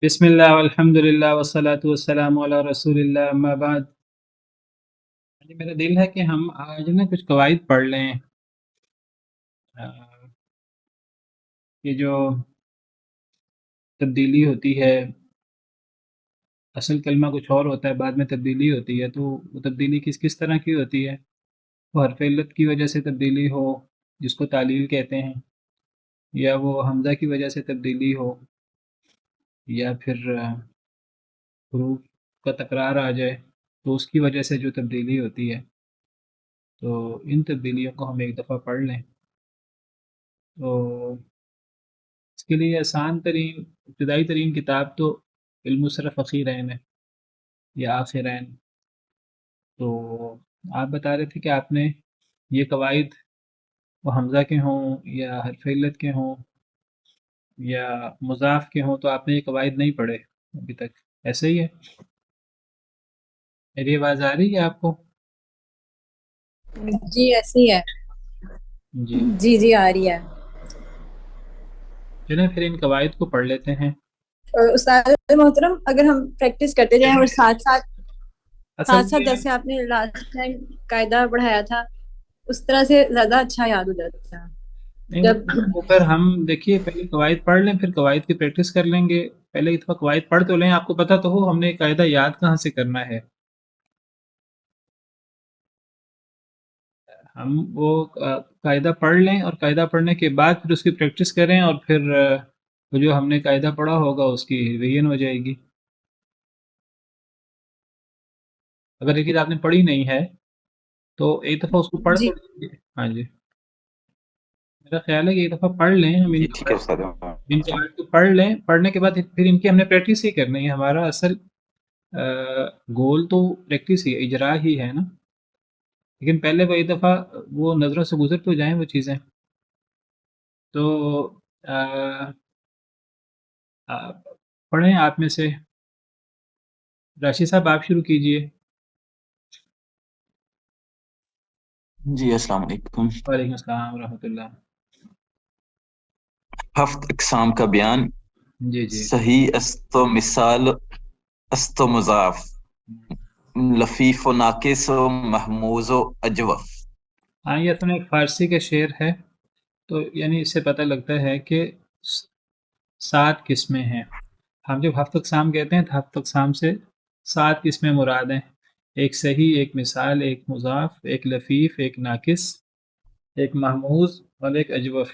بسم اللہ والحمد للہ والصلاۃ والسلام علی رسول اللہ اما بعد. میرا دل ہے کہ ہم آج نا کچھ قواعد پڑھ لیں. یہ جو تبدیلی ہوتی ہے، اصل کلمہ کچھ اور ہوتا ہے، بعد میں تبدیلی ہوتی ہے، تو وہ تبدیلی کس کس طرح کی ہوتی ہے؟ وہ حرف علت کی وجہ سے تبدیلی ہو جس کو تعلیل کہتے ہیں، یا وہ حمزہ کی وجہ سے تبدیلی ہو، یا پھر حروف کا تکرار آ جائے تو اس کی وجہ سے جو تبدیلی ہوتی ہے، تو ان تبدیلیوں کو ہم ایک دفعہ پڑھ لیں. تو اس کے لیے آسان ترین ابتدائی ترین کتاب تو علم صرف اخیرین ہے یا آخرین. تو آپ بتا رہے تھے کہ آپ نے یہ قواعد وہ حمزہ کے ہوں یا حرف علت کے ہوں یا مضاف کے ہوں تو آپ نے یہ قواعد نہیں پڑھے ابھی تک، ایسے ہی ہے؟ میری آواز آ رہی ہے آپ کو؟ جی ایسے ہی ہے. جی جی جی آ رہی ہے. چلیں پھر ان قواعد کو پڑھ لیتے ہیں. اور استاد محترم، اگر ہم پریکٹس کرتے جائیں اور ساتھ ساتھ اصل میں جیسے آپ نے لاسٹ ٹائم قاعدہ پڑھایا تھا اس طرح سے زیادہ اچھا یاد ہو جاتا ہے. نہیں، جب وہ پھر ہم دیکھیے پہلے قواعد پڑھ لیں، پھر قواعد کی پریکٹس کر لیں گے. پہلے ایک دفعہ قواعد پڑھ تو لیں، آپ کو پتہ تو ہو ہم نے قاعدہ یاد کہاں سے کرنا ہے. ہم وہ قاعدہ پڑھ لیں اور قاعدہ پڑھنے کے بعد پھر اس کی پریکٹس کریں، اور پھر وہ جو ہم نے قاعدہ پڑھا ہوگا اس کی ریویژن ہو جائے گی. اگر یہ چیز آپ نے پڑھی نہیں ہے تو ایک دفعہ اس کو پڑھ جی تو لیجیے. ہاں جی، میرا خیال ہے کہ ایک دفعہ پڑھ لیں ہم ان جی ٹھیک ہے استاد. قواعد کو پڑھ لیں. پڑھنے کے بعد پھر ان کی ہم نے پریکٹس ہی کرنی ہے. ہمارا اصل گول تو پریکٹس ہی اجرا ہی ہے نا، لیکن پہلے وہ ایک دفعہ وہ نظروں سے گزر تو جائیں وہ چیزیں. تو پڑھیں آپ میں سے. راشد صاحب آپ شروع کیجئے. جی السلام علیکم. وعلیکم السلام ورحمۃ اللہ. ہفت اقسام کا بیان. جی جی. صحیح است و مثال است و مضاف، لفیف و ناقص و محموز و اجوف. ہاں، یہ اصل میں ایک فارسی کا شعر ہے، تو یعنی اس سے پتہ لگتا ہے کہ 7 قسمیں ہیں. ہم جب ہفت اقسام کہتے ہیں تو ہفت اقسام سے 7 قسمیں مراد ہیں. ایک صحیح، ایک مثال، ایک مضاف، ایک لفیف، ایک ناقص، ایک محموز اور ایک اجوف.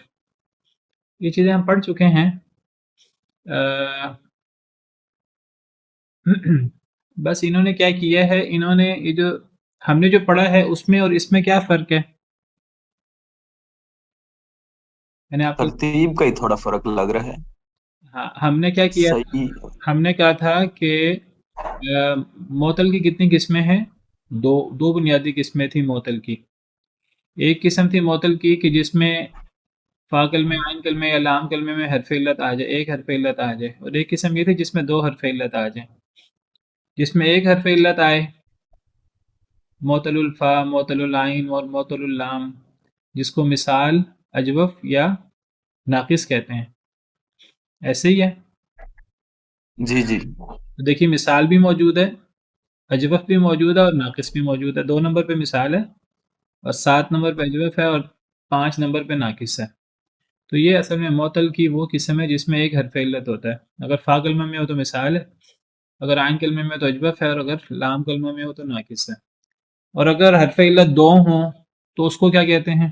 یہ چیزیں ہم پڑھ چکے ہیں. بس انہوں نے کیا کیا ہے، انہوں نے یہ جو ہم نے جو پڑھا ہے اس میں اور اس میں کیا فرق ہے؟ میں نے آپ کو ترتیب کا ہی تھوڑا فرق لگ رہا ہے. ہاں، ہم نے کیا کیا تھا؟ صحیح. ہم نے کہا تھا کہ معطل کی کتنی قسمیں ہیں؟ دو بنیادی قسمیں تھیں معطل کی. ایک قسم تھی معطل کی کہ جس میں فا کلمے، عین کلمے یا لام کلمے میں حرف علت آ جائے، ایک حرف علت آ جائے. اور ایک قسم یہ تھی جس میں 2 حرف علت آ جائیں. جس میں ایک حرف علت آئے، معطل الفا، معطل العین اور معطل اللام، جس کو مثال، اجوف یا ناقص کہتے ہیں. ایسے ہی ہے. جی جی. تو دیکھیے مثال بھی موجود ہے، اجوف بھی موجود ہے اور ناقص بھی موجود ہے. 2 نمبر پہ مثال ہے اور 7 نمبر پہ اجوف ہے اور 5 نمبر پہ ناقص ہے. تو یہ اصل میں معطل کی وہ قسم ہے جس میں ایک حرف علت ہوتا ہے. اگر فا کلمہ میں ہو تو مثال ہے، اگر عین کلمے میں تو اجوف ہے، اور اگر لام کلمہ میں ہو تو ناقص ہے. اور اگر حرف علت 2 ہوں تو اس کو کیا کہتے ہیں؟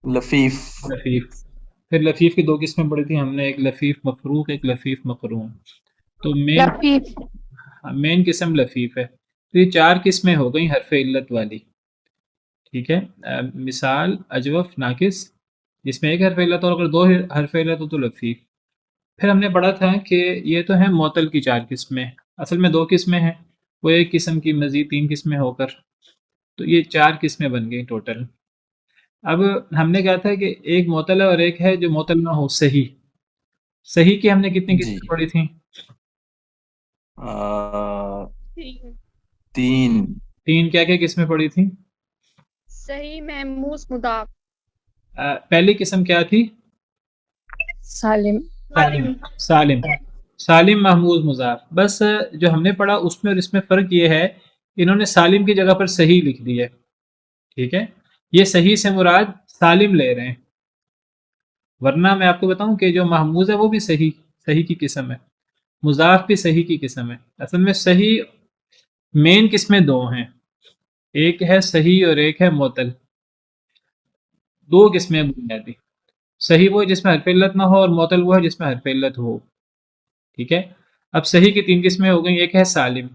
لفیف. لفیف. پھر لفیف کی 2 قسمیں پڑھی تھیں ہم نے، ایک لفیف مفروق، ایک لفیف مقرون. تو مین قسم لفیف ہے. تو یہ 4 قسمیں ہو گئیں حرف علت والی. ٹھیک ہے. مثال، اجوف، ناقص، جس میں ایک حرف علت اور اگر 2 حرف علت ہو تو لفیف. پھر ہم نے پڑھا تھا کہ یہ تو ہیں معطل کی 4 قسمیں. اصل میں 2 قسمیں ہیں، وہ ایک قسم کی مزید 3 قسمیں ہو کر، تو یہ 4 قسمیں بن گئیں ٹوٹل. اب ہم نے کہا تھا کہ ایک معطل ہے اور ایک ہے جو معطل نہ ہو، صحیح. صحیح کی ہم نے کتنی جی. قسمیں پڑھی تھیں؟ 3. 3. کیا کیا قسمیں پڑھی تھیں؟ صحیح، محموز، مضاف. پہلی قسم کیا تھی؟ سالم. سالم. سالم محمود مضاف. بس جو ہم نے پڑھا اس میں اور اس میں فرق یہ ہے، انہوں نے سالم کی جگہ پر صحیح لکھ دی ہے. ٹھیک ہے، یہ صحیح سے مراد سالم لے رہے ہیں، ورنہ میں آپ کو بتاؤں کہ جو محموز ہے وہ بھی صحیح کی قسم ہے، مضاف بھی صحیح کی قسم ہے. اصل میں صحیح مین قسمیں دو ہیں، ایک ہے صحیح اور ایک ہے معتل. دو قسمیں بنیادی، صحیح وہ ہے جس میں حرف علت نہ ہو، اور معتل وہ ہے جس میں حرف علت ہو. ٹھیک ہے، اب صحیح کی تین قسمیں ہو گئیں. ایک ہے سالم.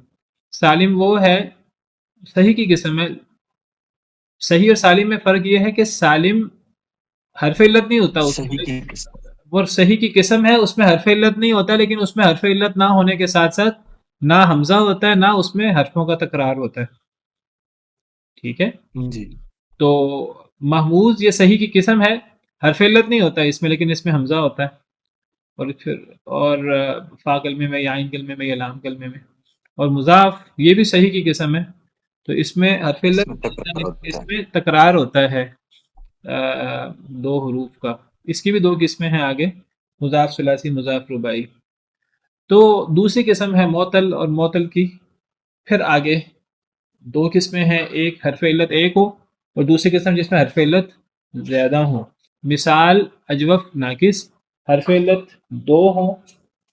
سالم وہ ہے صحیح کی قسم ہے. صحیح اور سالم میں فرق یہ ہے کہ سالم حرف علت نہیں ہوتا اس صحیح میں، کی قسم. وہ صحیح کی قسم ہے، اس میں حرف علت نہیں ہوتا، لیکن اس میں حرف علت نہ ہونے کے ساتھ ساتھ نہ حمزہ ہوتا ہے نہ اس میں حرفوں کا تکرار ہوتا ہے. ٹھیک ہے، جی تو محموز یہ صحیح کی قسم ہے، حرف علت نہیں ہوتا اس میں لیکن اس میں حمزہ ہوتا ہے، اور پھر اور فا کلمے میں یا عین کلمے میں یا لام کلمے میں. اور مضاف یہ بھی صحیح کی قسم ہے، تو اس میں حرف اس علت میں نہیں ہوتا تکرار لیکن ہوتا اس ہے. میں تکرار ہوتا ہے دو حروف کا. اس کی بھی دو قسمیں ہیں آگے، مضاف ثلاثی، مضاف رباعی. تو دوسری قسم ہے معتل، اور معتل کی پھر آگے دو قسمیں ہیں، ایک حرف علت ایک ہو اور دوسری قسم جس میں حرف علت زیادہ ہوں. مثال اجوف ناقص، حرف علت دو ہوں،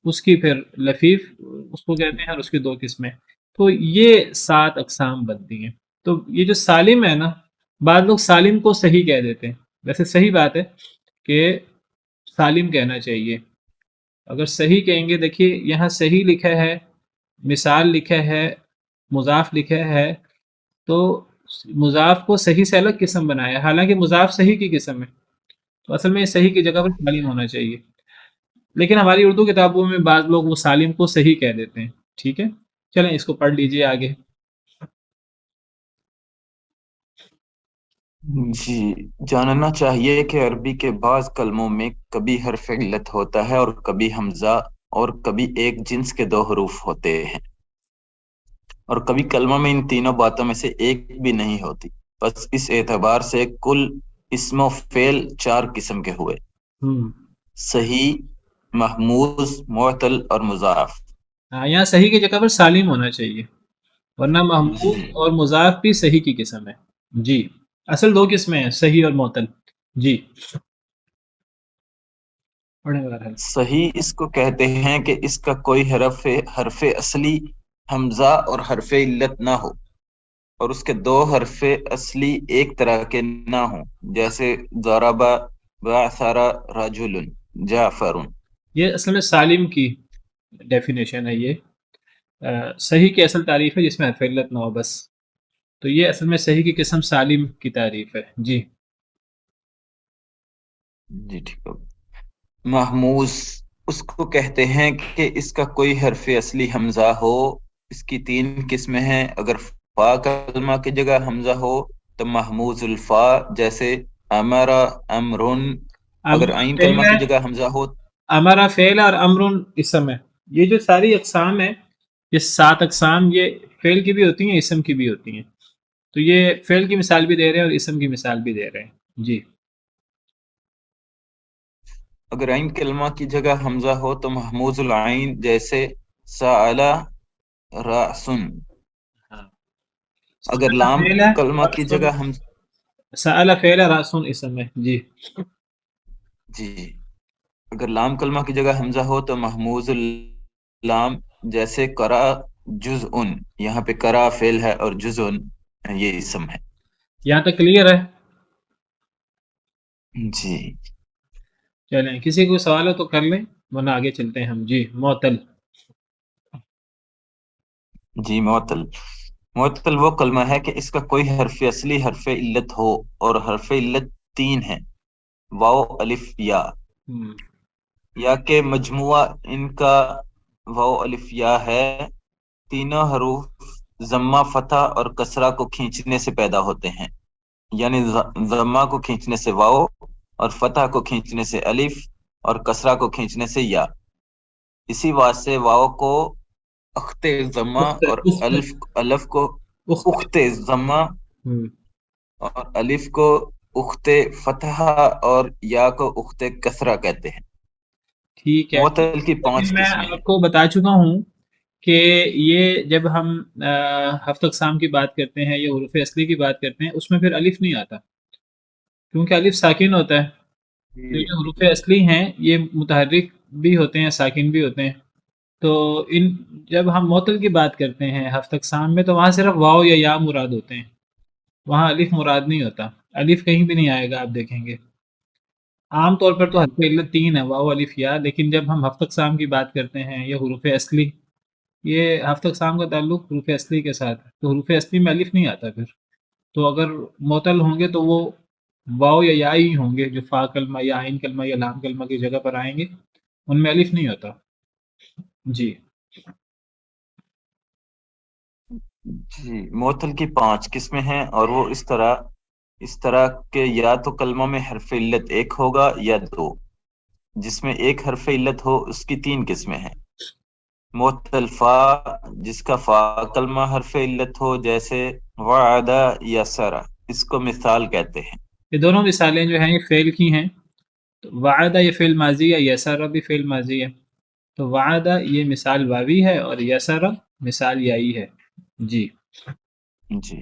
اس کی پھر لفیف اس کو کہتے ہیں، اور اس کی دو قسمیں. تو یہ 7 اقسام بنتی ہیں. تو یہ جو سالم ہے نا، بعض لوگ سالم کو صحیح کہہ دیتے ہیں، ویسے صحیح بات ہے کہ سالم کہنا چاہیے. اگر صحیح کہیں گے، دیکھیے یہاں صحیح لکھا ہے، مثال لکھا ہے، مضاف لکھا ہے، تو مضاف کو صحیح سے الگ قسم بنایا، حالانکہ مضاف صحیح کی قسم ہے، تو اصل میں یہ صحیح کی جگہ پر سالم ہونا چاہیے. لیکن ہماری اردو کتابوں میں بعض لوگ وہ سالم کو صحیح کہہ دیتے ہیں. ٹھیک ہے، چلیں اس کو پڑھ لیجئے آگے. جی، جاننا چاہیے کہ عربی کے بعض کلموں میں کبھی حرف علت ہوتا ہے اور کبھی حمزہ، اور کبھی ایک جنس کے دو حروف ہوتے ہیں، اور کبھی کلمہ میں ان تینوں باتوں میں سے ایک بھی نہیں ہوتی. بس اس اعتبار سے کل اسم و فعل 4 قسم کے ہوئے: صحیح، محموز، معتل اور مضاف. ہاں، یہاں صحیح کی جگہ پر سالم ہونا چاہیے، ورنہ محمود جی، اور مضاف بھی صحیح کی قسم ہے. جی، اصل دو قسمیں ہیں، صحیح اور معتل. جی، پڑھیں بہرحال. صحیح اس کو کہتے ہیں کہ اس کا کوئی حرف اصلی حمزہ اور حرف علت نہ ہو، اور اس کے دو حرف اصلی ایک طرح کے نہ ہوں، جیسے ضرب، بعثر رجل، جعفر. یہ اصل میں سالم کی ڈیفینیشن ہے. یہ صحیح کی اصل تعریف ہے جس میں حرف علت نہ ہو بس. تو یہ اصل میں صحیح کی قسم سالم کی تعریف ہے. جی، جی ٹھیک ہے. محموز اس کو کہتے ہیں کہ اس کا کوئی حرف اصلی حمزہ ہو. اس کی 3 قسمیں ہیں. اگر فا کلمہ کی جگہ حمزہ ہو تو محموز الفا، جیسے امرا، امرن. اگر عین فعل کلمہ ہے، کی جگہ حمزہ ہو. ہمارا فعل اور امر اسم ہے. یہ جو ساری اقسام ہیں، یہ 7 اقسام، یہ فعل کی بھی ہوتی ہیں، اسم کی بھی ہوتی ہیں. تو یہ فعل کی مثال بھی دے رہے ہیں اور اسم کی مثال بھی دے رہے ہیں. جی، اگر عین کلمہ کی جگہ حمزہ ہو تو محموز العین، جیسے سأل رأسن. اگر لام فعل ہے، کلمہ کی جگہ سأل فعل ہے، راسون اسم ہے. جی، جی، اگر لام کلمہ کی جگہ حمزہ ہو تو محموز اللام، جیسے کرا جزءن. یہاں پہ کرا فعل ہے اور جزءن یہ اسم ہے. یہاں تک کلیئر ہے. جی، چلیں، کسی کو سوال ہو تو کر لیں ورنہ آگے چلتے ہیں ہم. جی، معتل. جی. معتل وہ کلمہ ہے کہ اس کا کوئی حرف اصلی حرف علت ہو، اور حرف علت 3 ہیں: واو، الف، یا کہ مجموعہ ان کا واو، الف، یا ہے. تینوں حروف ضمہ، فتح اور کسرہ کو کھینچنے سے پیدا ہوتے ہیں، یعنی ضمہ کو کھینچنے سے واو، اور فتح کو کھینچنے سے الف، اور کسرہ کو کھینچنے سے یا. اسی واسطے واو کو اخت ضمہ اور الف کو اخت ضمہ اور الف کو اخت فتح اور یا کو اخت کسرہ کہتے ہیں. ٹھیک ہے، معطل کی 5 لیکن میں قسمیں ہیں۔ آپ کو بتا چکا ہوں کہ یہ جب ہم ہفت اقسام کی بات کرتے ہیں یا حروف اصلی کی بات کرتے ہیں، اس میں پھر الف نہیں آتا، کیونکہ الف ساکن ہوتا ہے۔ تو یہ حروف اصلی ہیں، یہ متحرک بھی ہوتے ہیں، ساکن بھی ہوتے ہیں۔ تو ان جب ہم معطل کی بات کرتے ہیں ہفت اقسام میں، تو وہاں صرف واو یا یا مراد ہوتے ہیں، وہاں الف مراد نہیں ہوتا، الف کہیں بھی نہیں آئے گا، آپ دیکھیں گے۔ عام طور پر تو حرف علت 3 ہے، واو الف یا، لیکن جب ہم ہفت اقسام کی بات کرتے ہیں یا حروف اصلی، یہ ہفت اقسام کا تعلق حروف اصلی کے ساتھ ہے، تو حروف اصلی میں الف نہیں آتا پھر۔ تو اگر معطل ہوں گے تو وہ واو یا یا ہی ہوں گے، جو فا کلمہ یا عین کلمہ یا لام کلمہ کی جگہ پر آئیں گے، ان میں الف نہیں ہوتا۔ جی جی، معطل کی 5 قسمیں ہیں، اور وہ اس طرح کہ یا تو کلمہ میں حرف علت ایک ہوگا یا 2، جس میں ایک حرف علت ہو اس کی 3 قسمیں ہیں۔ معطل فا، جس کا فا کلمہ حرف علت ہو، جیسے وعدہ یا سرا، اس کو مثال کہتے ہیں۔ یہ دونوں مثالیں جو ہیں یہ فعل کی ہیں، تو وعدہ یہ فعل ماضی ہے، یسر بھی فعل ماضی ہے، تو وعدہ یہ مثال واوی ہے اور یسر مثال یائی ہے۔ جی جی،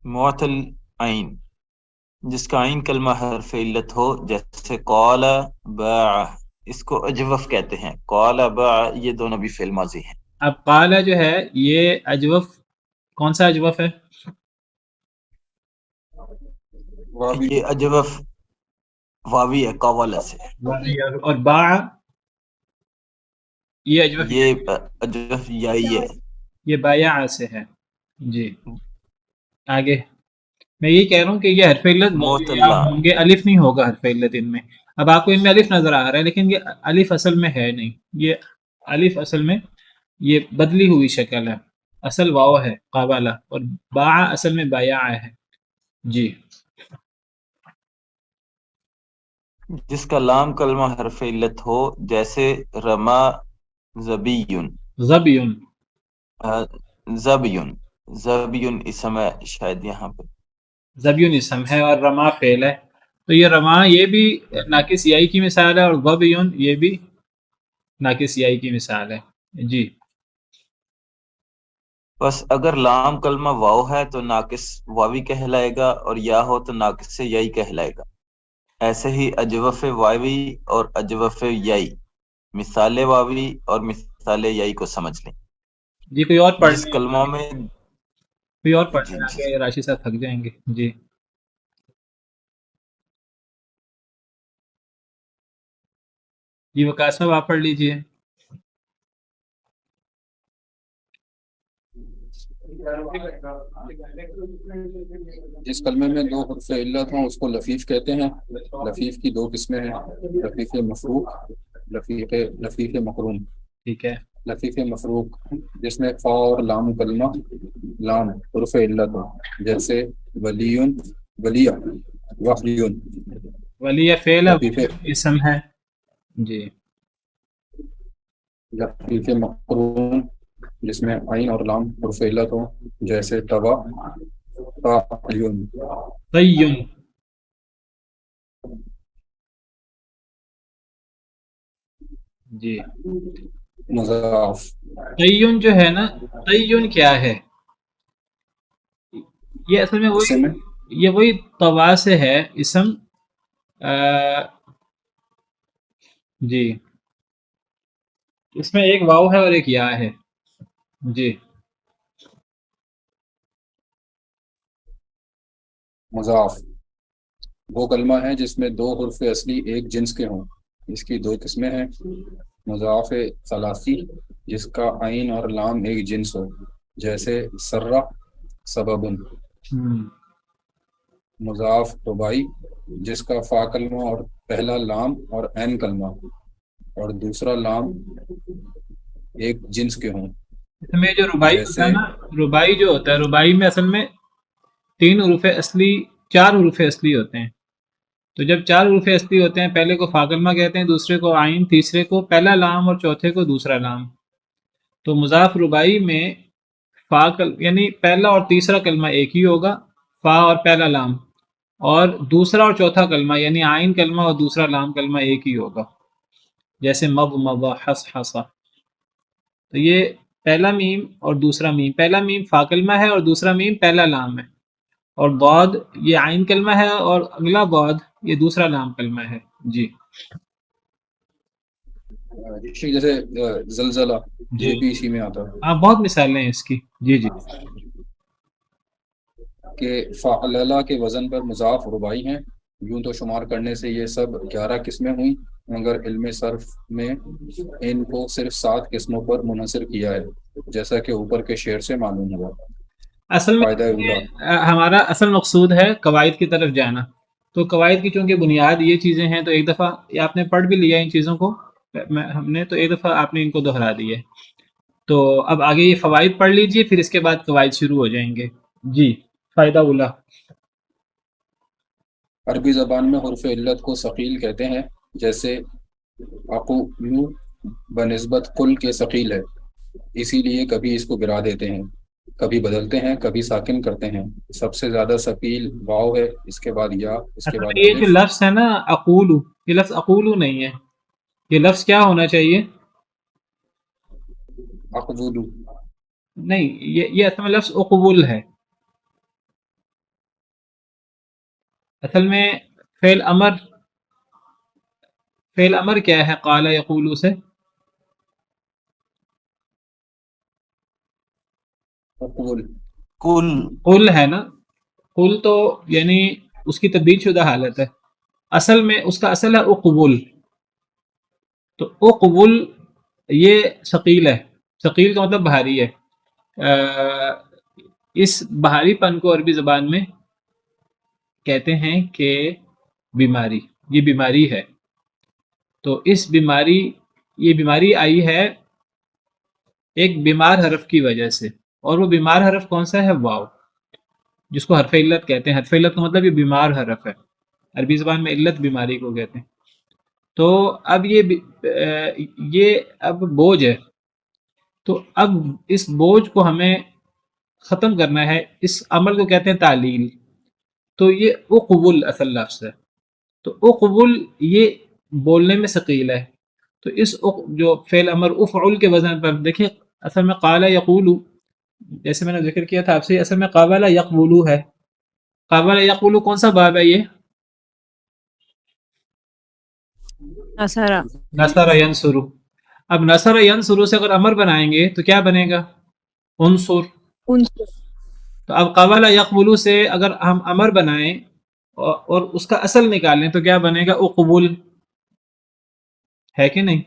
معطل عین، جس کا عین کلمہ حرف علت ہو، جیسے قال باع، اس کو اجوف کہتے ہیں۔ قال باع، یہ دونوں بھی فعل ماضی ہیں۔ اب قال جو ہے یہ اجوف، کون سا اجوف ہے؟ یہ اجوف واوی ہے، قوالا سے۔ اور باع یہ اجوف، یہ اجوف یائی ہے۔ یہ بایا سے ہے۔ جی آگے میں یہی کہہ رہا ہوں کہ یہ حرف علت معطل یا لام، ہوں گے، الف نہیں ہوگا حرف علت ان میں۔ اب آپ کو ان میں الف نظر آ رہا ہے، لیکن یہ الف اصل میں ہے نہیں، یہ الف اصل میں یہ بدلی ہوئی شکل ہے، اصل واو ہے قابلہ، اور باع اصل میں بایا ہے۔ جی جس کا لام کلمہ حرف علت ہو، جیسے رما زبیون، زبیون، زبیون، زبیون اسم ہے شاید یہاں پہ۔ زبیون اسم ہے اور رما فعل ہے، تو یہ رما یہ بھی ناقص یائی کی مثال ہے، اور زبیون یہ بھی ناقص یائی کی مثال ہے۔ جی بس اگر لام کلمہ واو ہے تو ناقص واوی کہلائے گا، اور یا ہو تو ناقص یائی کہلائے گا۔ ایسے ہی اجوف واوی اور اجوف یائی، مثال واوی اور مثال یائی کو سمجھ لیں۔ جی کوئی اور پڑھ جس لیں، کلموں میں کوئی اور پڑھ جی لیں، جی آگے راشد صاحب تھک جائیں گے۔ جی جی وقاص صاحب آپ پڑھ لیجئے۔ جس کلمے میں 2 حرف علت ہوں اس کو لفیف کہتے ہیں۔ لفیف کی 2 قسمیں ہیں، لفیف مفروق، لفیف مقرون۔ ٹھیک ہے، لفیف مفروق جس میں فا اور لام کلمہ، لام حرف علت ہو، جیسے ولیون، ولیہ، وحیون۔ ولی فعل لفیف اسم ہے۔ جی لفیف مقرون جس میں عین اور لام حرف علت ہو، جیسے توا، تعین۔ طیّن، جی مضاف، طیّن جو ہے نا، طیّن کیا ہے؟ یہ اصل میں اسم ہے، یہ وہی طوا سے ہے اسم۔ جی اس میں ایک واو ہے اور ایک یا ہے۔ جی مضاف وہ کلمہ ہے جس میں 2 حرف اصلی ایک جنس کے ہوں، اس کی 2 قسمیں ہیں۔ مضاف ثلاثی جس کا عین اور لام ایک جنس ہو، جیسے سرہ، سببن۔ مضاف رباعی جس کا فا کلمہ اور پہلا لام اور عین کلمہ اور دوسرا لام ایک جنس کے ہوں، اس میں جو رباعی ہوتا ہے جیسے نا، رباعی جو ہوتا ہے، رباعی میں اصل میں 3 حروف اصلی، 4 حروف اصلی ہوتے ہیں۔ تو جب 4 حروف اصلی ہوتے ہیں، پہلے کو فا کلمہ کہتے ہیں، دوسرے کو عین، تیسرے کو پہلا لام اور چوتھے کو دوسرا لام۔ تو مضاف رباعی میں یعنی پہلا اور تیسرا کلمہ ایک ہی ہوگا، فا اور پہلا لام، اور دوسرا اور چوتھا کلمہ یعنی عین کلمہ اور دوسرا لام کلمہ ایک ہی ہوگا۔ جیسے مضمض، حصحص. تو یہ پہلا میم اور دوسرا میم، پہلا میم فا کلمہ ہے اور دوسرا میم پہلا لام ہے، اور ضاد یہ عین کلمہ ہے اور اگلا ضاد یہ دوسرا لام کلمہ ہے. جی جیسے زلزلہ جی یہ بھی اسی میں آتا ہے ہاں، بہت مثالیں ہیں اس کی. جی جی کہ فعللہ کے وزن پر مضاف رباعی ہیں. یوں تو شمار کرنے سے یہ سب 11 قسمیں ہوئیں، مگر علم صرف میں ان کو صرف 7 قسموں پر منحصر کیا ہے، جیسا کہ اوپر کے شعر سے معلوم ہوا. اصل میں فائدہ اولا، ہمارا اصل مقصود ہے قواعد کی طرف جانا. تو قواعد کی چونکہ بنیاد یہ چیزیں ہیں، تو ایک دفعہ یہ آپ نے پڑھ بھی لیا ان چیزوں کو، ہم نے تو ایک دفعہ آپ نے ان کو دہرا دیے. تو اب آگے یہ فوائد پڑھ لیجئے، پھر اس کے بعد قواعد شروع ہو جائیں گے. جی فائدہ اولا. عربی زبان میں حرف علت کو ثقیل کہتے ہیں، جیسے اقو بنسبت قل کے ثقیل ہے، اسی لیے کبھی اس کو گرا دیتے ہیں، کبھی بدلتے ہیں، کبھی ساکن کرتے ہیں. سب سے زیادہ ثقیل واو ہے، اس کے بعد یا، اس کے اصل بعد میں یہ جو الف. لفظ ہے نا اقولو، یہ لفظ اقولو نہیں ہے، یہ لفظ کیا ہونا چاہیے؟ اقبولو. نہیں، یہ اصل میں لفظ اقبول ہے. اصل میں فعل امر کیا ہے قال یقولو سے؟ اقبول. کل قل ہے نا. قل تو یعنی اس کی تبدیل شدہ حالت ہے. اصل میں اس کا اصل ہے اقبول. تو اقبول یہ ثقیل ہے. ثقیل کا مطلب بھاری ہے. اس بھاری پن کو عربی زبان میں کہتے ہیں کہ بیماری، یہ بیماری ہے. تو یہ بیماری آئی ہے ایک بیمار حرف کی وجہ سے، اور وہ بیمار حرف کون سا ہے؟ واو، جس کو حرف علت کہتے ہیں. حرف علت کا مطلب یہ بیمار حرف ہے. عربی زبان میں علت بیماری کو کہتے ہیں. تو اب یہ اب بوجھ ہے. تو اب اس بوجھ کو ہمیں ختم کرنا ہے. اس عمل کو کہتے ہیں تعلیل. تو یہ اقبول اصل لفظ ہے. تو اقبول یہ بولنے میں ثقیل ہے. تو اس جو فعل امر افعل کے وزن پر دیکھیں، اصل میں قال یقول، جیسے میں نے ذکر کیا تھا آپ سے، اصل میں قابل یقبولو ہے. قابل یقبولو کون سا باب ہے؟ یہ نصارہ. نصر ینصرو. اب نصر ینصرو سے اگر امر بنائیں گے تو کیا بنے گا؟ انصر. عنصر. تو اب قابل یقبولو سے اگر ہم امر بنائیں اور اس کا اصل نکالیں تو کیا بنے گا؟ اقبول. ہے کہ نہیں؟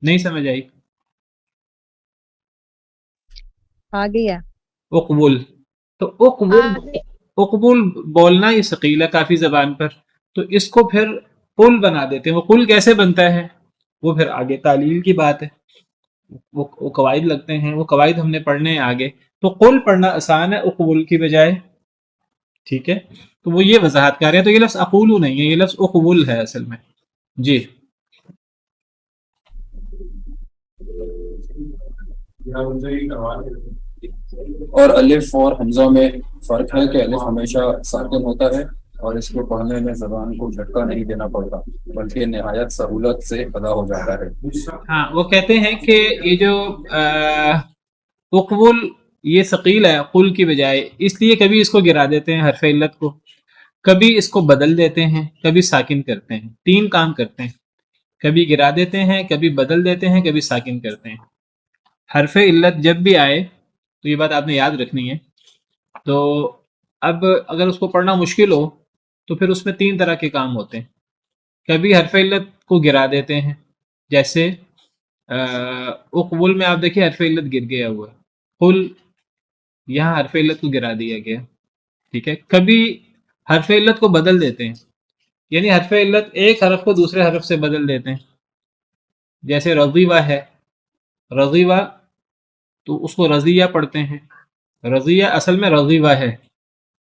نہیں سمجھ آئی؟ آ گیا. اقبول. تو آگے اقبول بولنا یہ ثقیل ہے کافی زبان پر. تو اس کو پھر قل بنا دیتے ہیں. وہ قل کیسے بنتا ہے؟ وہ پھر آگے تعلیل کی بات ہے. وہ قواعد لگتے ہیں، وہ قواعد ہم نے پڑھنے ہیں آگے. تو قل پڑھنا آسان ہے اقبول کی بجائے. ٹھیک ہے، تو وہ یہ وضاحت کر رہے ہیں. تو یہ لفظ اقولو نہیں ہے، یہ لفظ اقبول ہے اصل میں. جی اور الف اور حمزہ میں فرق ہے کہ الف ہمیشہ ساکن ہوتا ہے، اور اس کو پڑھنے میں زبان کو جھٹکا نہیں دینا پڑتا، بلکہ نہایت سہولت سے ادا ہو جاتا ہے. ہاں، وہ کہتے ہیں کہ یہ جو اقبول یہ ثقیل ہے قل کی بجائے، اس لیے کبھی اس کو گرا دیتے ہیں حرف علت کو، کبھی اس کو بدل دیتے ہیں، کبھی ساکن کرتے ہیں. 3 کام کرتے ہیں، کبھی گرا دیتے ہیں، کبھی بدل دیتے ہیں، کبھی ساکن کرتے ہیں. حرف علت جب بھی آئے تو یہ بات آپ نے یاد رکھنی ہے. تو اب اگر اس کو پڑھنا مشکل ہو تو پھر اس میں 3 طرح کے کام ہوتے ہیں. کبھی حرف علت کو گرا دیتے ہیں، جیسے اقبول میں آپ دیکھیں حرف علت گر گیا ہوا ہے. قل یہاں حرف علت کو گرا دیا گیا. ٹھیک ہے. کبھی حرف علت کو بدل دیتے ہیں، یعنی حرف علت ایک حرف کو دوسرے حرف سے بدل دیتے ہیں. جیسے رضیوہ ہے، رضیوہ تو اس کو رضیہ پڑھتے ہیں. رضیہ اصل میں رضیوہ ہے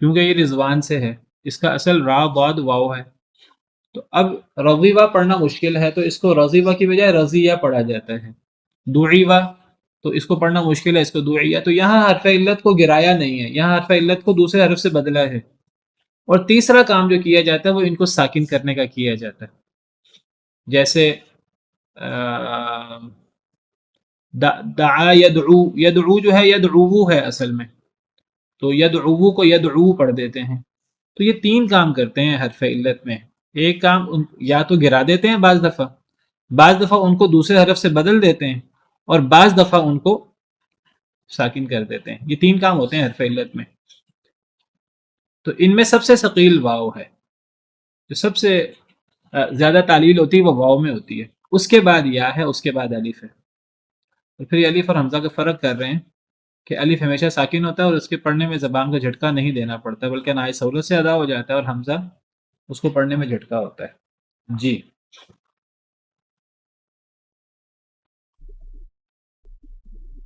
کیونکہ یہ رضوان سے ہے، اس کا اصل را ضاد واو ہے. تو اب رضیوہ پڑھنا مشکل ہے تو اس کو رضیوہ کی بجائے رضیہ پڑھا جاتا ہے. دعیوہ تو اس کو پڑھنا مشکل ہے، اس کو دعیہ. تو یہاں حرف علت کو گرایا نہیں ہے، یہاں حرف علت کو دوسرے حرف سے بدلا ہے. اور تیسرا کام جو کیا جاتا ہے وہ ان کو ساکن کرنے کا کیا جاتا ہے. جیسے دعا یدعو، یدعو جو ہے یدعو ہے اصل میں، تو یدعو کو یدعو پڑھ دیتے ہیں. تو یہ 3 کام کرتے ہیں حرف علت میں. ایک کام یا تو گرا دیتے ہیں بعض دفعہ ان کو دوسرے حرف سے بدل دیتے ہیں، اور بعض دفعہ ان کو ساکن کر دیتے ہیں. یہ 3 کام ہوتے ہیں حرف علت میں. تو ان میں سب سے ثقیل واو ہے، جو سب سے زیادہ تعلیل ہوتی ہے وہ واو میں ہوتی ہے. اس کے بعد یا ہے، اس کے بعد الف ہے. اور پھر یہ الف اور حمزہ کا فرق کر رہے ہیں کہ الف ہمیشہ ساکن ہوتا ہے اور اس کے پڑھنے میں زبان کا جھٹکا نہیں دینا پڑتا، بلکہ نہایت سہولت سے ادا ہو جاتا ہے، اور حمزہ اس کو پڑھنے میں جھٹکا ہوتا ہے. جی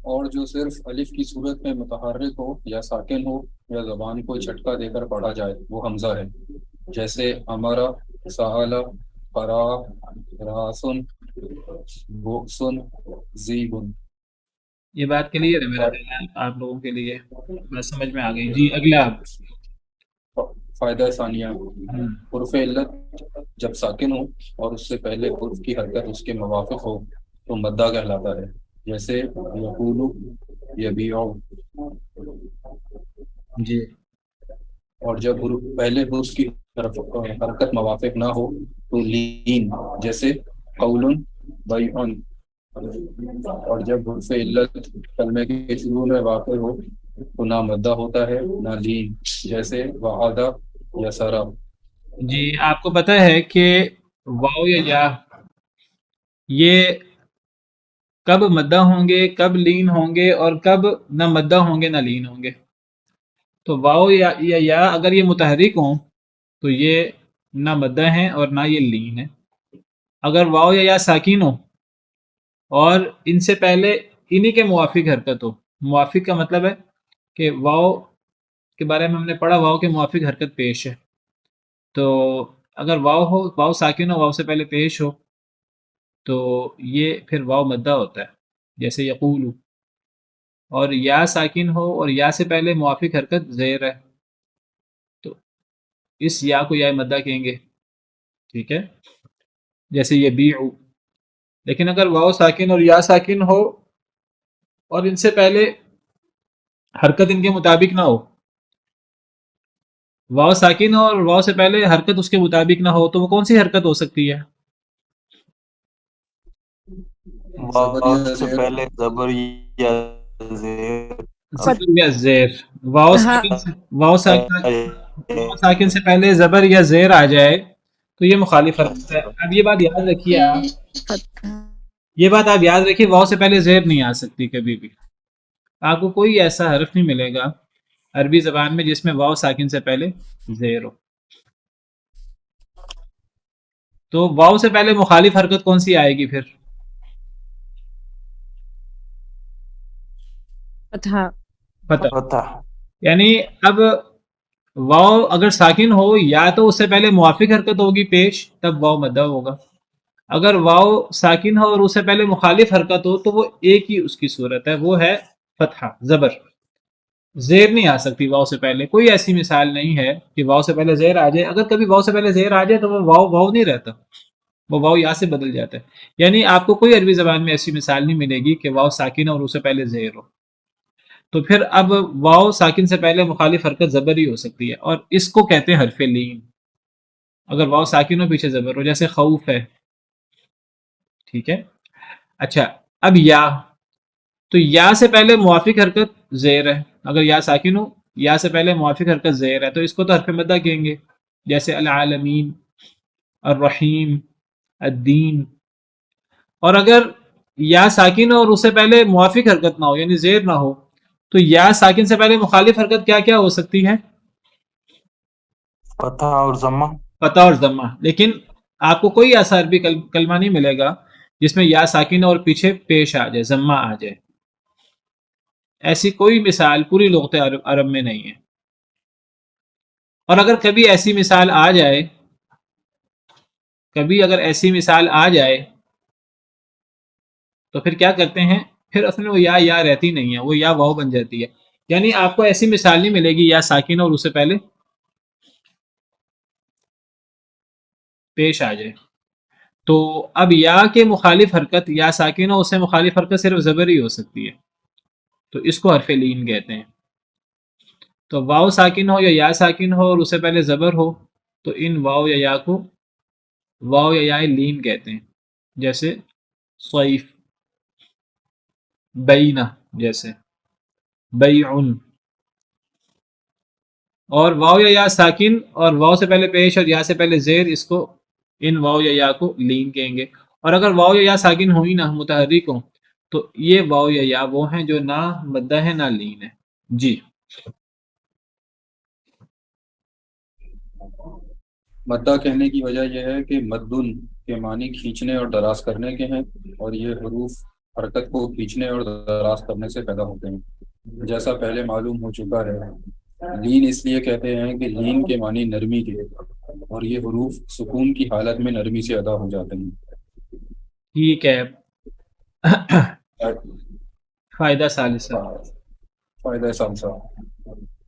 اور جو صرف الف کی صورت میں متحرک ہو یا ساکن ہو یا زبان کو جھٹکا دے کر پڑھا جائے وہ حمزہ ہے. جیسے امرا، سہلا، قرا، راسن، بوسن، زیبن. یہ بات کلیئر ہے میرا خیال ہے آپ لوگوں کے لیے، بات سمجھ میں آ گئی. جی اگلا آپ. فائدہ ثانیہ، حرف علت جب ساکن ہو اور اس سے پہلے حرف کی حرکت اس کے موافق ہو تو مدہ کہلاتا ہے. جیسے یقولو، یبیعو. جی اور جب پہلے حرف کی حرکت موافق نہ ہو تو لین، جیسے قول، بیعن. اور جب حرف علت کلمے کے شروع میں واقع ہو تو نہ مدہ ہوتا ہے نہ لین، جیسے وعدہ یا سرا. جی آپ کو پتہ ہے کہ واو یا یہ کب مدہ ہوں گے، کب لین ہوں گے، اور کب نہ مدہ ہوں گے نہ لین ہوں گے. تو واو یا اگر یہ متحرک ہوں تو یہ نہ مدہ ہیں اور نہ یہ لین ہے. اگر واو یا ساکین ہو اور ان سے پہلے انہی کے موافق حرکت ہو، موافق کا مطلب ہے کہ واو کے بارے میں ہم نے پڑھا واو کے موافق حرکت پیش ہے. تو اگر واو ہو، واو ساکن ہو، واو سے پہلے پیش ہو، تو یہ پھر واو مدہ ہوتا ہے، جیسے یقول. اور یا ساکن ہو اور یا سے پہلے موافق حرکت زیر ہے، تو اس یا کو یا مدہ کہیں گے. ٹھیک ہے، جیسے یبیعو. لیکن اگر واو ساکن اور یا ساکن ہو اور ان سے پہلے حرکت ان کے مطابق نہ ہو، واو ساکن ہو اور واو سے پہلے حرکت اس کے مطابق نہ ہو، تو وہ کون سی حرکت ہو سکتی ہے؟ واو سے پہلے زبر یا زیر. زبر یا زیر. واو ساکن سے واو ساکن سے پہلے زبر یا زیر آ جائے تو یہ مخالف حرکت ہے. اب یہ بات یاد رکھیے آپ، یہ بات آپ یاد رکھیے، واو سے پہلے زیر نہیں آ سکتی کبھی بھی. آپ کو کوئی ایسا حرف نہیں ملے گا عربی زبان میں جس میں واو ساکن سے پہلے زیر ہو. تو واو سے پہلے مخالف حرکت کون سی آئے گی پھر؟ فتح. یعنی اب واو اگر ساکن ہو یا تو اس سے پہلے موافق حرکت ہوگی پیش، تب واو مدہ ہوگا. اگر واو ساکن ہو اور اس سے پہلے مخالف حرکت ہو تو وہ ایک ہی اس کی صورت ہے، وہ ہے فتحہ، زبر. زیر نہیں آ سکتی واو سے پہلے. کوئی ایسی مثال نہیں ہے کہ واو سے پہلے زیر آ جائے. اگر کبھی واو سے پہلے زیر آ جائے تو وہ واو نہیں رہتا، وہ واو یا سے بدل جاتا ہے. یعنی آپ کو کوئی عربی زبان میں ایسی مثال نہیں ملے گی کہ واو ساکن اور اس سے پہلے زیر ہو. تو پھر اب واو ساکن سے پہلے مخالف حرکت زبر ہی ہو سکتی ہے، اور اس کو کہتے ہیں حرف لین. اگر واو ساکن ہو پیچھے زبر ہو، جیسے خوف ہے. ٹھیک ہے. اچھا اب یا، تو یا سے پہلے موافق حرکت زیر ہے. اگر یا ساکن ہو، یا سے پہلے موافق حرکت زیر ہے، تو اس کو تو حرف مدہ کہیں گے. جیسے العالمین، الرحیم، الدین. اور اگر یا ساکن ہو اور اس سے پہلے موافق حرکت نہ ہو یعنی زیر نہ ہو، تو یا ساکن سے پہلے مخالف حرکت کیا کیا ہو سکتی ہے؟ فتح اور ضمہ. فتح اور ضمہ. لیکن آپ کو کوئی ایسا عربی کلمہ نہیں ملے گا جس میں یا ساکن اور پیچھے پیش آ جائے، ضمہ آ جائے. ایسی کوئی مثال پوری لغت عرب میں نہیں ہے. اور اگر کبھی ایسی مثال آ جائے، کبھی اگر ایسی مثال آ جائے تو پھر کیا کرتے ہیں؟ پھر اصل میں وہ یا رہتی نہیں ہے، وہ یا واو بن جاتی ہے. یعنی آپ کو ایسی مثال نہیں ملے گی یا ساکن اور اس سے پہلے پیش آ جائے. تو اب یا کے مخالف حرکت یا ساکن ہو، اس سے مخالف حرکت صرف زبر ہی ہو سکتی ہے، تو اس کو حرف لین کہتے ہیں. تو واو ساکن ہو یا ساکن ہو اور اس سے پہلے زبر ہو تو ان واو یا کو واو یا لین کہتے ہیں. جیسے صیف، بینہ، جیسے بیعن. اور واو یا ساکن اور واو سے پہلے پیش اور یا سے پہلے زیر، اس کو ان واو یا کو لین کہیں گے. اور اگر واو یا ساکن ہوئی نہ متحرک ہوں تو یہ واو یا وہ ہیں جو نہ مدہ ہے نہ لین ہے. جی مدہ کہنے کی وجہ یہ ہے کہ مدن کے معنی کھینچنے اور دراز کرنے کے ہیں، اور یہ حروف حرکت کو کھینچنے اور دراز کرنے سے پیدا ہوتے ہیں. جیسا پہلے معلوم ہو چکا ہے، لین اس لیے کہتے ہیں کہ لین کے معنی نرمی کے، اور یہ حروف سکون کی حالت میں نرمی سے ادا ہو جاتے ہیں. ٹھیک ہے. فائدہ ثالثہ. فائدہ ثالثہ،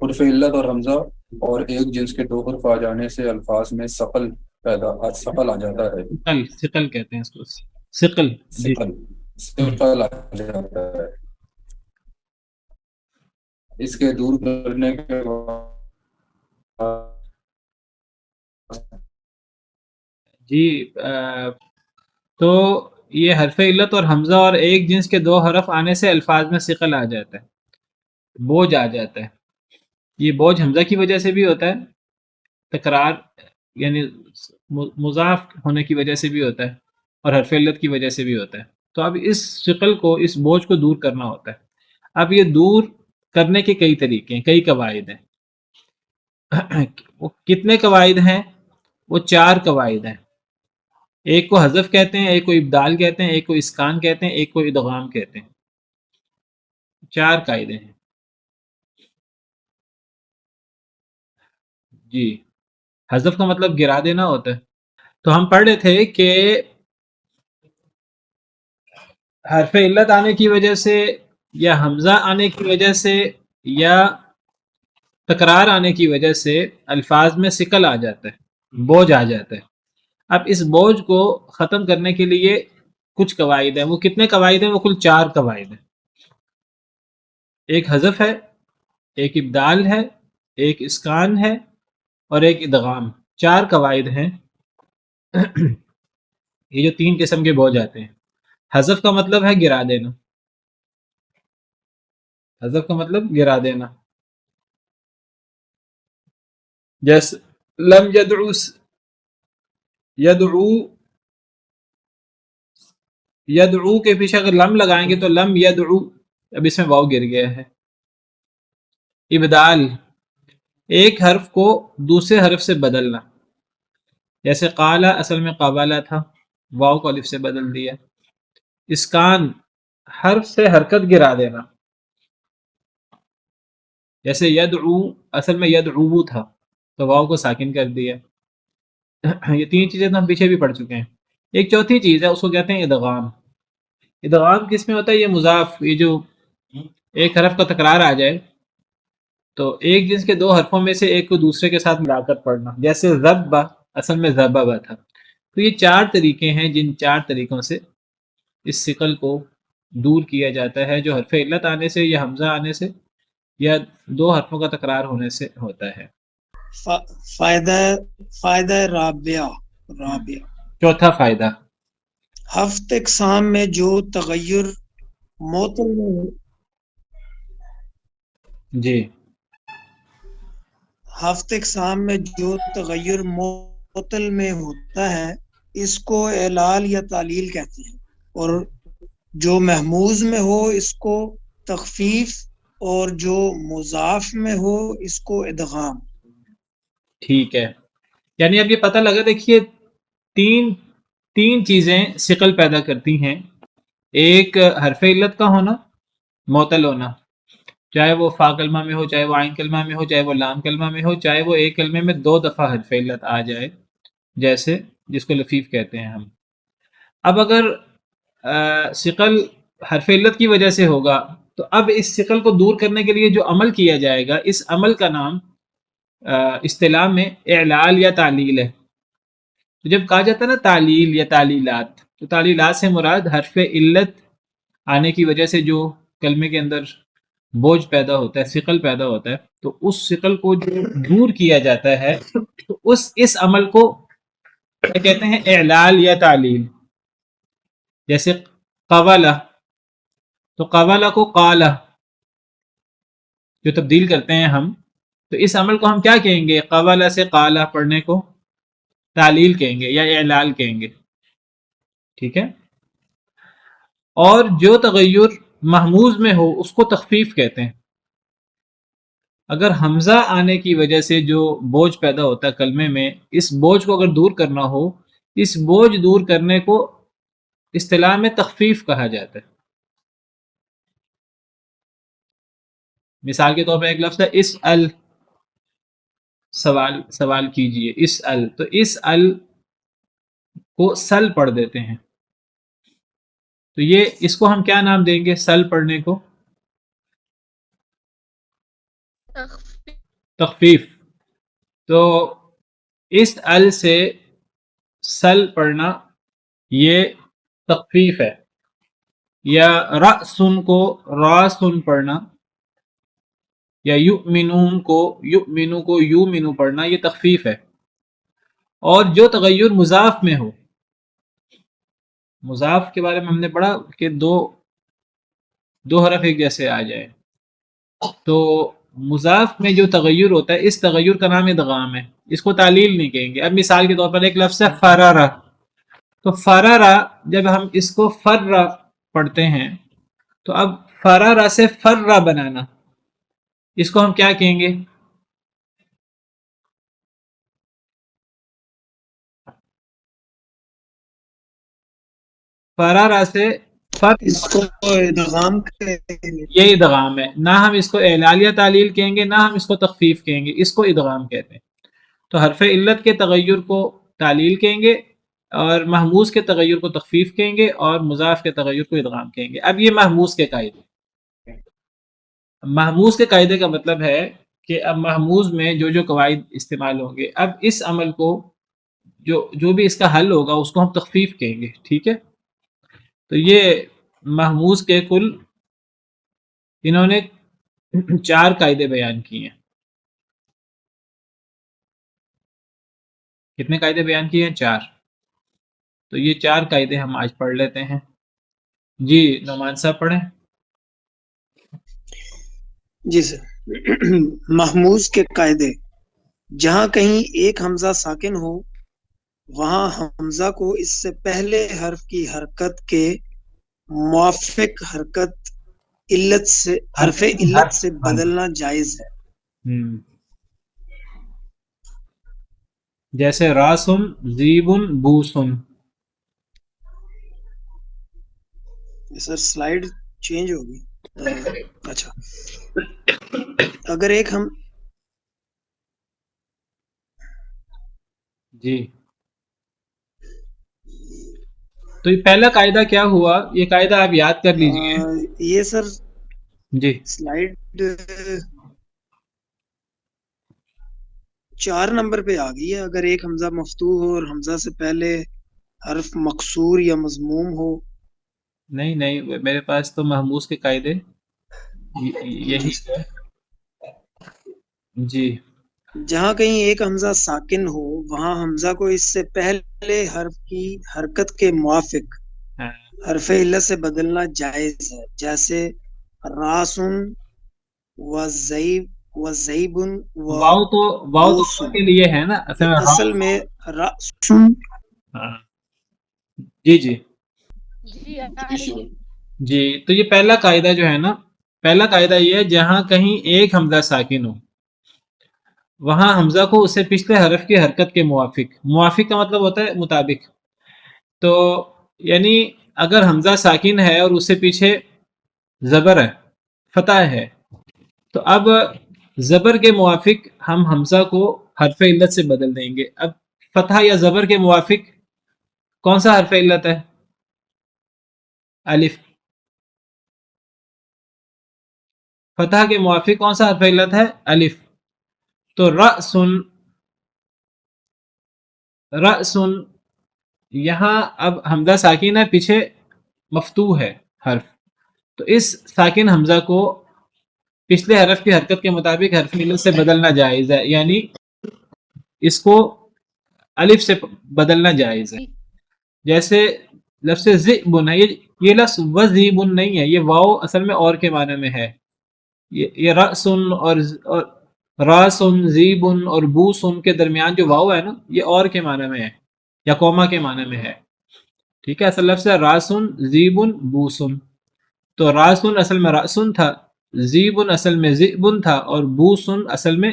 حرف علت اور حمزہ اور ایک جنس کے دو حرف آ جانے سے الفاظ میں ثقل آ جاتا ہے. ثقل کہتے ہیں اس کو، ثقل. جی ثقل آ جاتا ہے. اس کے دور کرنے کے بعد جی تو یہ حرف علت اور حمزہ اور ایک جنس کے دو حرف آنے سے الفاظ میں ثقل آ جاتا ہے، بوجھ آ جاتا ہے. یہ بوجھ حمزہ کی وجہ سے بھی ہوتا ہے، تکرار یعنی مضاف ہونے کی وجہ سے بھی ہوتا ہے، اور حرف علت کی وجہ سے بھی ہوتا ہے. تو اب اس ثقل کو، اس بوجھ کو دور کرنا ہوتا ہے. اب یہ دور کرنے کے کئی طریقے ہیں، کئی قواعد ہیں. وہ کتنے قواعد ہیں؟ وہ 4 قواعد ہیں. ایک کو حذف کہتے ہیں، ایک کو ابدال کہتے ہیں، ایک کو اسکان کہتے ہیں، ایک کو ادغام کہتے ہیں. 4 قاعدے ہیں. جی حذف کا مطلب گرا دینا ہوتا ہے. تو ہم پڑھ رہے تھے کہ حرف علت آنے کی وجہ سے یا حمزہ آنے کی وجہ سے یا تکرار آنے کی وجہ سے الفاظ میں ثقل آ جاتا ہے، بوجھ آ جاتا ہے. اب اس بوجھ کو ختم کرنے کے لیے کچھ قواعد ہیں. وہ کتنے قواعد ہیں؟ وہ کل 4 قواعد ہیں. ایک حذف ہے، ایک ابدال ہے، ایک اسکان ہے اور ایک ادغام. 4 قواعد ہیں. یہ جو 3 قسم کے بوجھ آتے ہیں. حذف کا مطلب ہے گرا دینا. حذف کا مطلب گرا دینا. جیسے لم یدعو، یدعو کے پیچھے اگر لم لگائیں گے تو لم یدعو، اب اس میں واو گر گیا ہے. ابدال، ایک حرف کو دوسرے حرف سے بدلنا، جیسے قالا اصل میں قابلہ تھا، واو کو الف سے بدل دیا. اسکان، حرف سے حرکت گرا دینا، جیسے یدعو اصل میں یدعو تھا تو واو کو ساکن کر دیا. یہ 3 چیزیں تو ہم پیچھے بھی پڑھ چکے ہیں. ایک چوتھی چیز ہے، اس کو کہتے ہیں ادغام. ادغام کس میں ہوتا ہے؟ یہ مضاف، یہ جو ایک حرف کا تکرار آ جائے تو ایک جنس کے 2 حرفوں میں سے ایک کو دوسرے کے ساتھ ملا کر پڑھنا، جیسے ذبہ اصل میں ذبابہ تھا. تو یہ 4 طریقے ہیں جن 4 طریقوں سے اس ثقل کو دور کیا جاتا ہے، جو حرف علت آنے سے یا حمزہ آنے سے یا 2 حرفوں کا تکرار ہونے سے ہوتا ہے. فائدہ رابعہ، چوتھا فائدہ، ہفت اقسام میں جو تغیر معطل میں، جی ہفت اقسام میں جو تغیر معطل میں ہوتا ہے اس کو اعلال یا تعلیل کہتے ہیں، اور جو محموز میں ہو اس کو تخفیف، اور جو مضاف میں ہو اس کو ادغام. ٹھیک ہے. یعنی اب یہ پتہ لگا، دیکھیے تین چیزیں ثقل پیدا کرتی ہیں. ایک حرف علت کا ہونا، معطل ہونا، چاہے وہ فا کلمہ میں ہو، چاہے وہ عین کلمہ میں ہو، چاہے وہ لام کلمہ میں ہو، چاہے وہ ایک کلمے میں 2 دفعہ حرف علت آ جائے، جیسے جس کو لفیف کہتے ہیں ہم. اب اگر ثقل حرف علت کی وجہ سے ہوگا تو اب اس ثقل کو دور کرنے کے لیے جو عمل کیا جائے گا، اس عمل کا نام اصطلاح میں اعلال یا تعلیل ہے. تو جب کہا جاتا ہے نا تعلیل یا تعلیلات، تو تعلیلات سے مراد حرف علت آنے کی وجہ سے جو کلمے کے اندر بوجھ پیدا ہوتا ہے، ثقل پیدا ہوتا ہے، تو اس ثقل کو جو دور کیا جاتا ہے، تو اس عمل کو کیا کہتے ہیں؟ اعلال یا تعلیل. جیسے قوالہ، تو قوالہ کو قالہ جو تبدیل کرتے ہیں ہم، تو اس عمل کو ہم کیا کہیں گے؟ قوالہ سے قالہ پڑھنے کو تعلیل کہیں گے یا اعلال کہیں گے. ٹھیک ہے. اور جو تغیر محموز میں ہو اس کو تخفیف کہتے ہیں. اگر حمزہ آنے کی وجہ سے جو بوجھ پیدا ہوتا ہے کلمے میں، اس بوجھ کو اگر دور کرنا ہو، اس بوجھ دور کرنے کو اصطلاح میں تخفیف کہا جاتا ہے. مثال کے طور پر ایک لفظ ہے اسأل، سوال کیجئے. اسأل، تو اسأل کو سل پڑھ دیتے ہیں، تو یہ اس کو ہم کیا نام دیں گے؟ سل پڑھنے کو تخفیف. تخفیف. تو اسأل سے سل پڑھنا یہ تخفیف ہے. یا رأسن کو راسن پڑھنا، یا یؤمنون کو یؤمنو پڑھنا، یہ تخفیف ہے. اور جو تغیر مضاف میں ہو، مضاف کے بارے میں ہم نے پڑھا کہ دو حرف ایک جیسے آ جائیں، تو مضاف میں جو تغیر ہوتا ہے اس تغیر کا نام ادغام ہے، اس کو تعلیل نہیں کہیں گے. اب مثال کے طور پر ایک لفظ ہے فرارا، تو فرارا جب ہم اس کو فرا پڑھتے ہیں، تو اب فرارا سے فرا بنانا، اس کو ہم کیا کہیں گے؟ فرارا سے اس کو ادغام کہیں گے. یہ ادغام ہے. نہ ہم اس کو اعلالیہ تعلیل کہیں گے، نہ ہم اس کو تخفیف کہیں گے، اس کو ادغام کہتے ہیں. تو حرف علت کے تغیر کو تعلیل کہیں گے، اور محموز کے تغیر کو تخفیف کہیں گے، اور مضاف کے تغیر کو ادغام کہیں گے. اب یہ محموز کے قاعدے. محموز کے قاعدے کا مطلب ہے کہ اب محموز میں جو قواعد استعمال ہوں گے، اب اس عمل کو جو بھی اس کا حل ہوگا اس کو ہم تخفیف کہیں گے. ٹھیک ہے. تو یہ محموز کے کل انہوں نے 4 قاعدے بیان کیے ہیں. کتنے قاعدے بیان کیے ہیں؟ 4. تو یہ 4 قاعدے ہم آج پڑھ لیتے ہیں. جی نعمان صاحب پڑھیں. جی سر. محموز کے قاعدے: جہاں کہیں ایک حمزہ ساکن ہو وہاں حمزہ کو اس سے پہلے حرف کی حرکت کے موافق حرف علت سے بدلنا جائز ہے. جیسے راسن زیبن بوسن. سر سلائیڈ چینج ہوگی. اچھا، اگر ایک ہم جی تو یہ پہلا قاعدہ کیا ہوا؟ یہ قاعدہ آپ یاد کر لیجئے. یہ سر جی سلائیڈ 4 نمبر پہ آ گئی ہے. اگر ایک حمزہ مفتوح ہو اور حمزہ سے پہلے حرف مکسور یا مضموم ہو. نہیں میرے پاس تو محموز کے قاعدے یہی ہے. جی جہاں کہیں ایک حمزہ ساکن ہو وہاں حمزہ کو اس سے پہلے حرف کی حرکت کے موافق حرف علت سے بدلنا جائز ہے. جیسے راسن و زیبن و واو تو کے لیے ہے نا اصل میں راسن. جی جی آ رہی ہے. جی تو یہ پہلا قاعدہ جو ہے نا، پہلا قاعدہ یہ ہے جہاں کہیں ایک حمزہ ساکن ہو وہاں حمزہ کو اس سے پچھلے حرف کی حرکت کے موافق کا مطلب ہوتا ہے مطابق. تو یعنی اگر حمزہ ساکن ہے اور اس سے پیچھے زبر ہے، فتح ہے، تو اب زبر کے موافق ہم حمزہ کو حرف علت سے بدل دیں گے. اب فتح یا زبر کے موافق کون سا حرف علت ہے؟ الف. فتح کے موافق کون سا حرف علت ہے؟ الف. تو رأسن یہاں اب حمزہ ساکن ہے، پیچھے مفتوح ہے حرف، تو اس ساکن حمزہ کو پچھلے حرف کی حرکت کے مطابق حرف علت سے بدلنا جائز ہے، یعنی اس کو الف سے بدلنا جائز ہے. جیسے لفظ ذئبن ہے، یہ لفظ وذیبن نہیں ہے، یہ واو اصل میں اور کے معنی میں ہے. یہ رأسن اور راسن زیبن اور بوسن کے درمیان جو واو ہے نا، یہ اور کے معنی میں ہے یا کوما کے معنی میں ہے. ٹھیک ہے، اصل لفظ ہے راسن زیبن بوسن. تو راسن اصل میں راسن تھا، زیبن اصل میں زیبن تھا، اور بوسن اصل میں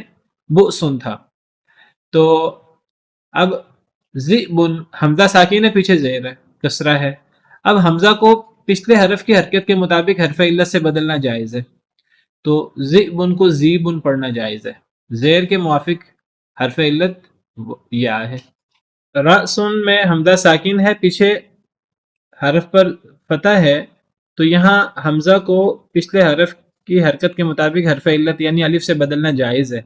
بؤسن تھا. تو اب زیبن حمزہ ساکن ہے، پیچھے زیر ہے، کسرہ ہے. اب حمزہ کو پچھلے حرف کی حرکت کے مطابق حرف علت سے بدلنا جائز ہے، تو زیبن کو زیبن پڑھنا جائز ہے. زیر کے موافق حرف علت یا ہے. رأسن میں حمزہ ساکن ہے، پیچھے حرف پر فتح ہے، تو یہاں حمزہ کو پچھلے حرف کی حرکت کے مطابق حرف علت یعنی الف سے بدلنا جائز ہے.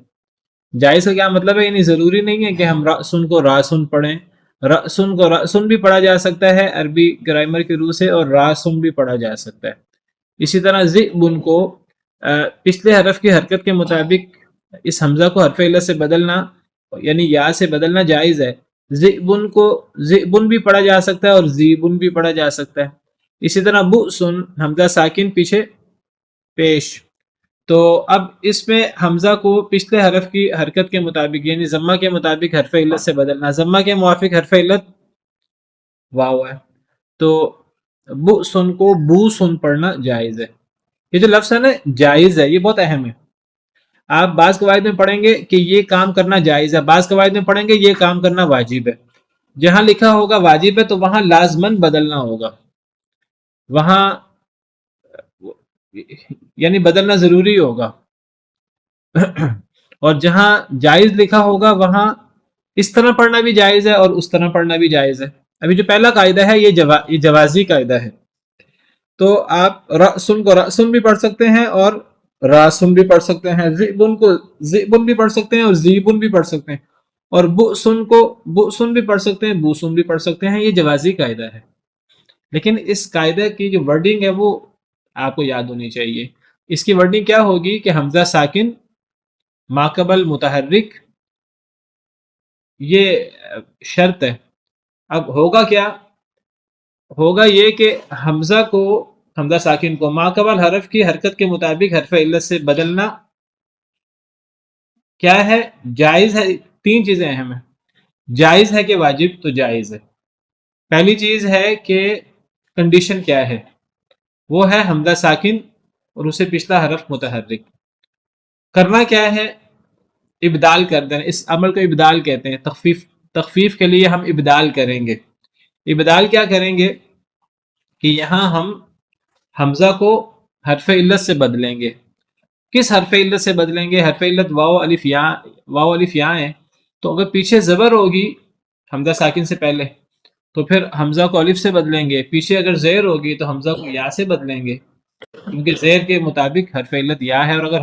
جائز کا کیا مطلب ہے؟ یعنی ضروری نہیں ہے کہ ہم رأسن کو راسن پڑھیں. رأسن کو رأسن بھی پڑھا جا سکتا ہے عربی گرامر کی روح سے، اور راسن بھی پڑھا جا سکتا ہے. اسی طرح ذئبن کو پچھلے حرف کی حرکت کے مطابق اس حمزہ کو حرف علت سے بدلنا یعنی یا سے بدلنا جائز ہے. ذئبن کو ذئبن بھی پڑھا جا سکتا ہے اور زیبن بھی پڑھا جا سکتا ہے. اسی طرح بؤسن حمزہ ساکن پیچھے پیش. تو اب اس میں حمزہ کو پچھلے حرف کی حرکت کے مطابق یعنی ضمہ کے مطابق حرف علت سے بدلنا. ضمہ کے موافق حرف علت واو ہے، تو بؤسن کو بوسن پڑھنا جائز ہے. یہ جو لفظ ہے نا جائز ہے، یہ بہت اہم ہے. آپ بعض قواعد میں پڑھیں گے کہ یہ کام کرنا جائز ہے، بعض قواعد میں پڑھیں گے یہ کام کرنا واجب ہے. جہاں لکھا ہوگا واجب ہے تو وہاں لازماً بدلنا ہوگا، وہاں یعنی بدلنا ضروری ہوگا. اور جہاں جائز لکھا ہوگا وہاں اس طرح پڑھنا بھی جائز ہے اور اس طرح پڑھنا بھی جائز ہے. ابھی جو پہلا قاعدہ ہے یہ جوازی قاعدہ ہے. تو آپ رأسن کو رأسن بھی پڑھ سکتے ہیں اور راسن بھی پڑھ سکتے ہیں، ذئبن کو ذئبن بھی پڑھ سکتے ہیں اور زیبن بھی پڑھ سکتے ہیں، اور بؤسن کو بؤسن بھی پڑھ سکتے ہیں، بوسن بھی پڑھ سکتے ہیں. یہ جوازی قاعدہ ہے، لیکن اس قاعدہ کی جو ورڈنگ ہے وہ آپ کو یاد ہونی چاہیے. اس کی ورڈنگ کیا ہوگی کہ حمزہ ساکن ماقبل متحرک، یہ شرط ہے. اب ہوگا کیا؟ ہوگا یہ کہ حمزہ ساکن کو ماقبل حرف کی حرکت کے مطابق حرف علت سے بدلنا کیا ہے؟ جائز ہے. تین چیزیں اہم ہیں. جائز ہے کہ واجب؟ تو جائز ہے. پہلی چیز ہے کہ کنڈیشن کیا ہے؟ وہ ہے حمزہ ساکن اور اسے پچھلا حرف متحرک. کرنا کیا ہے؟ ابدال کر دینا. اس عمل کو ابدال کہتے ہیں. تخفیف کے لیے ہم ابدال کریں گے. ابدال کیا کریں گے کہ یہاں ہم حمزہ کو حرف علت سے بدلیں گے. کس حرف علت سے بدلیں گے؟ حرف علت واو الف یا ہے، تو اگر پیچھے زبر ہوگی حمزہ ساکن سے پہلے تو پھر حمزہ کو الف سے بدلیں گے. پیچھے اگر زیر ہوگی تو حمزہ کو یا سے بدلیں گے، کیونکہ زیر کے مطابق حرف علت یا ہے. اور اگر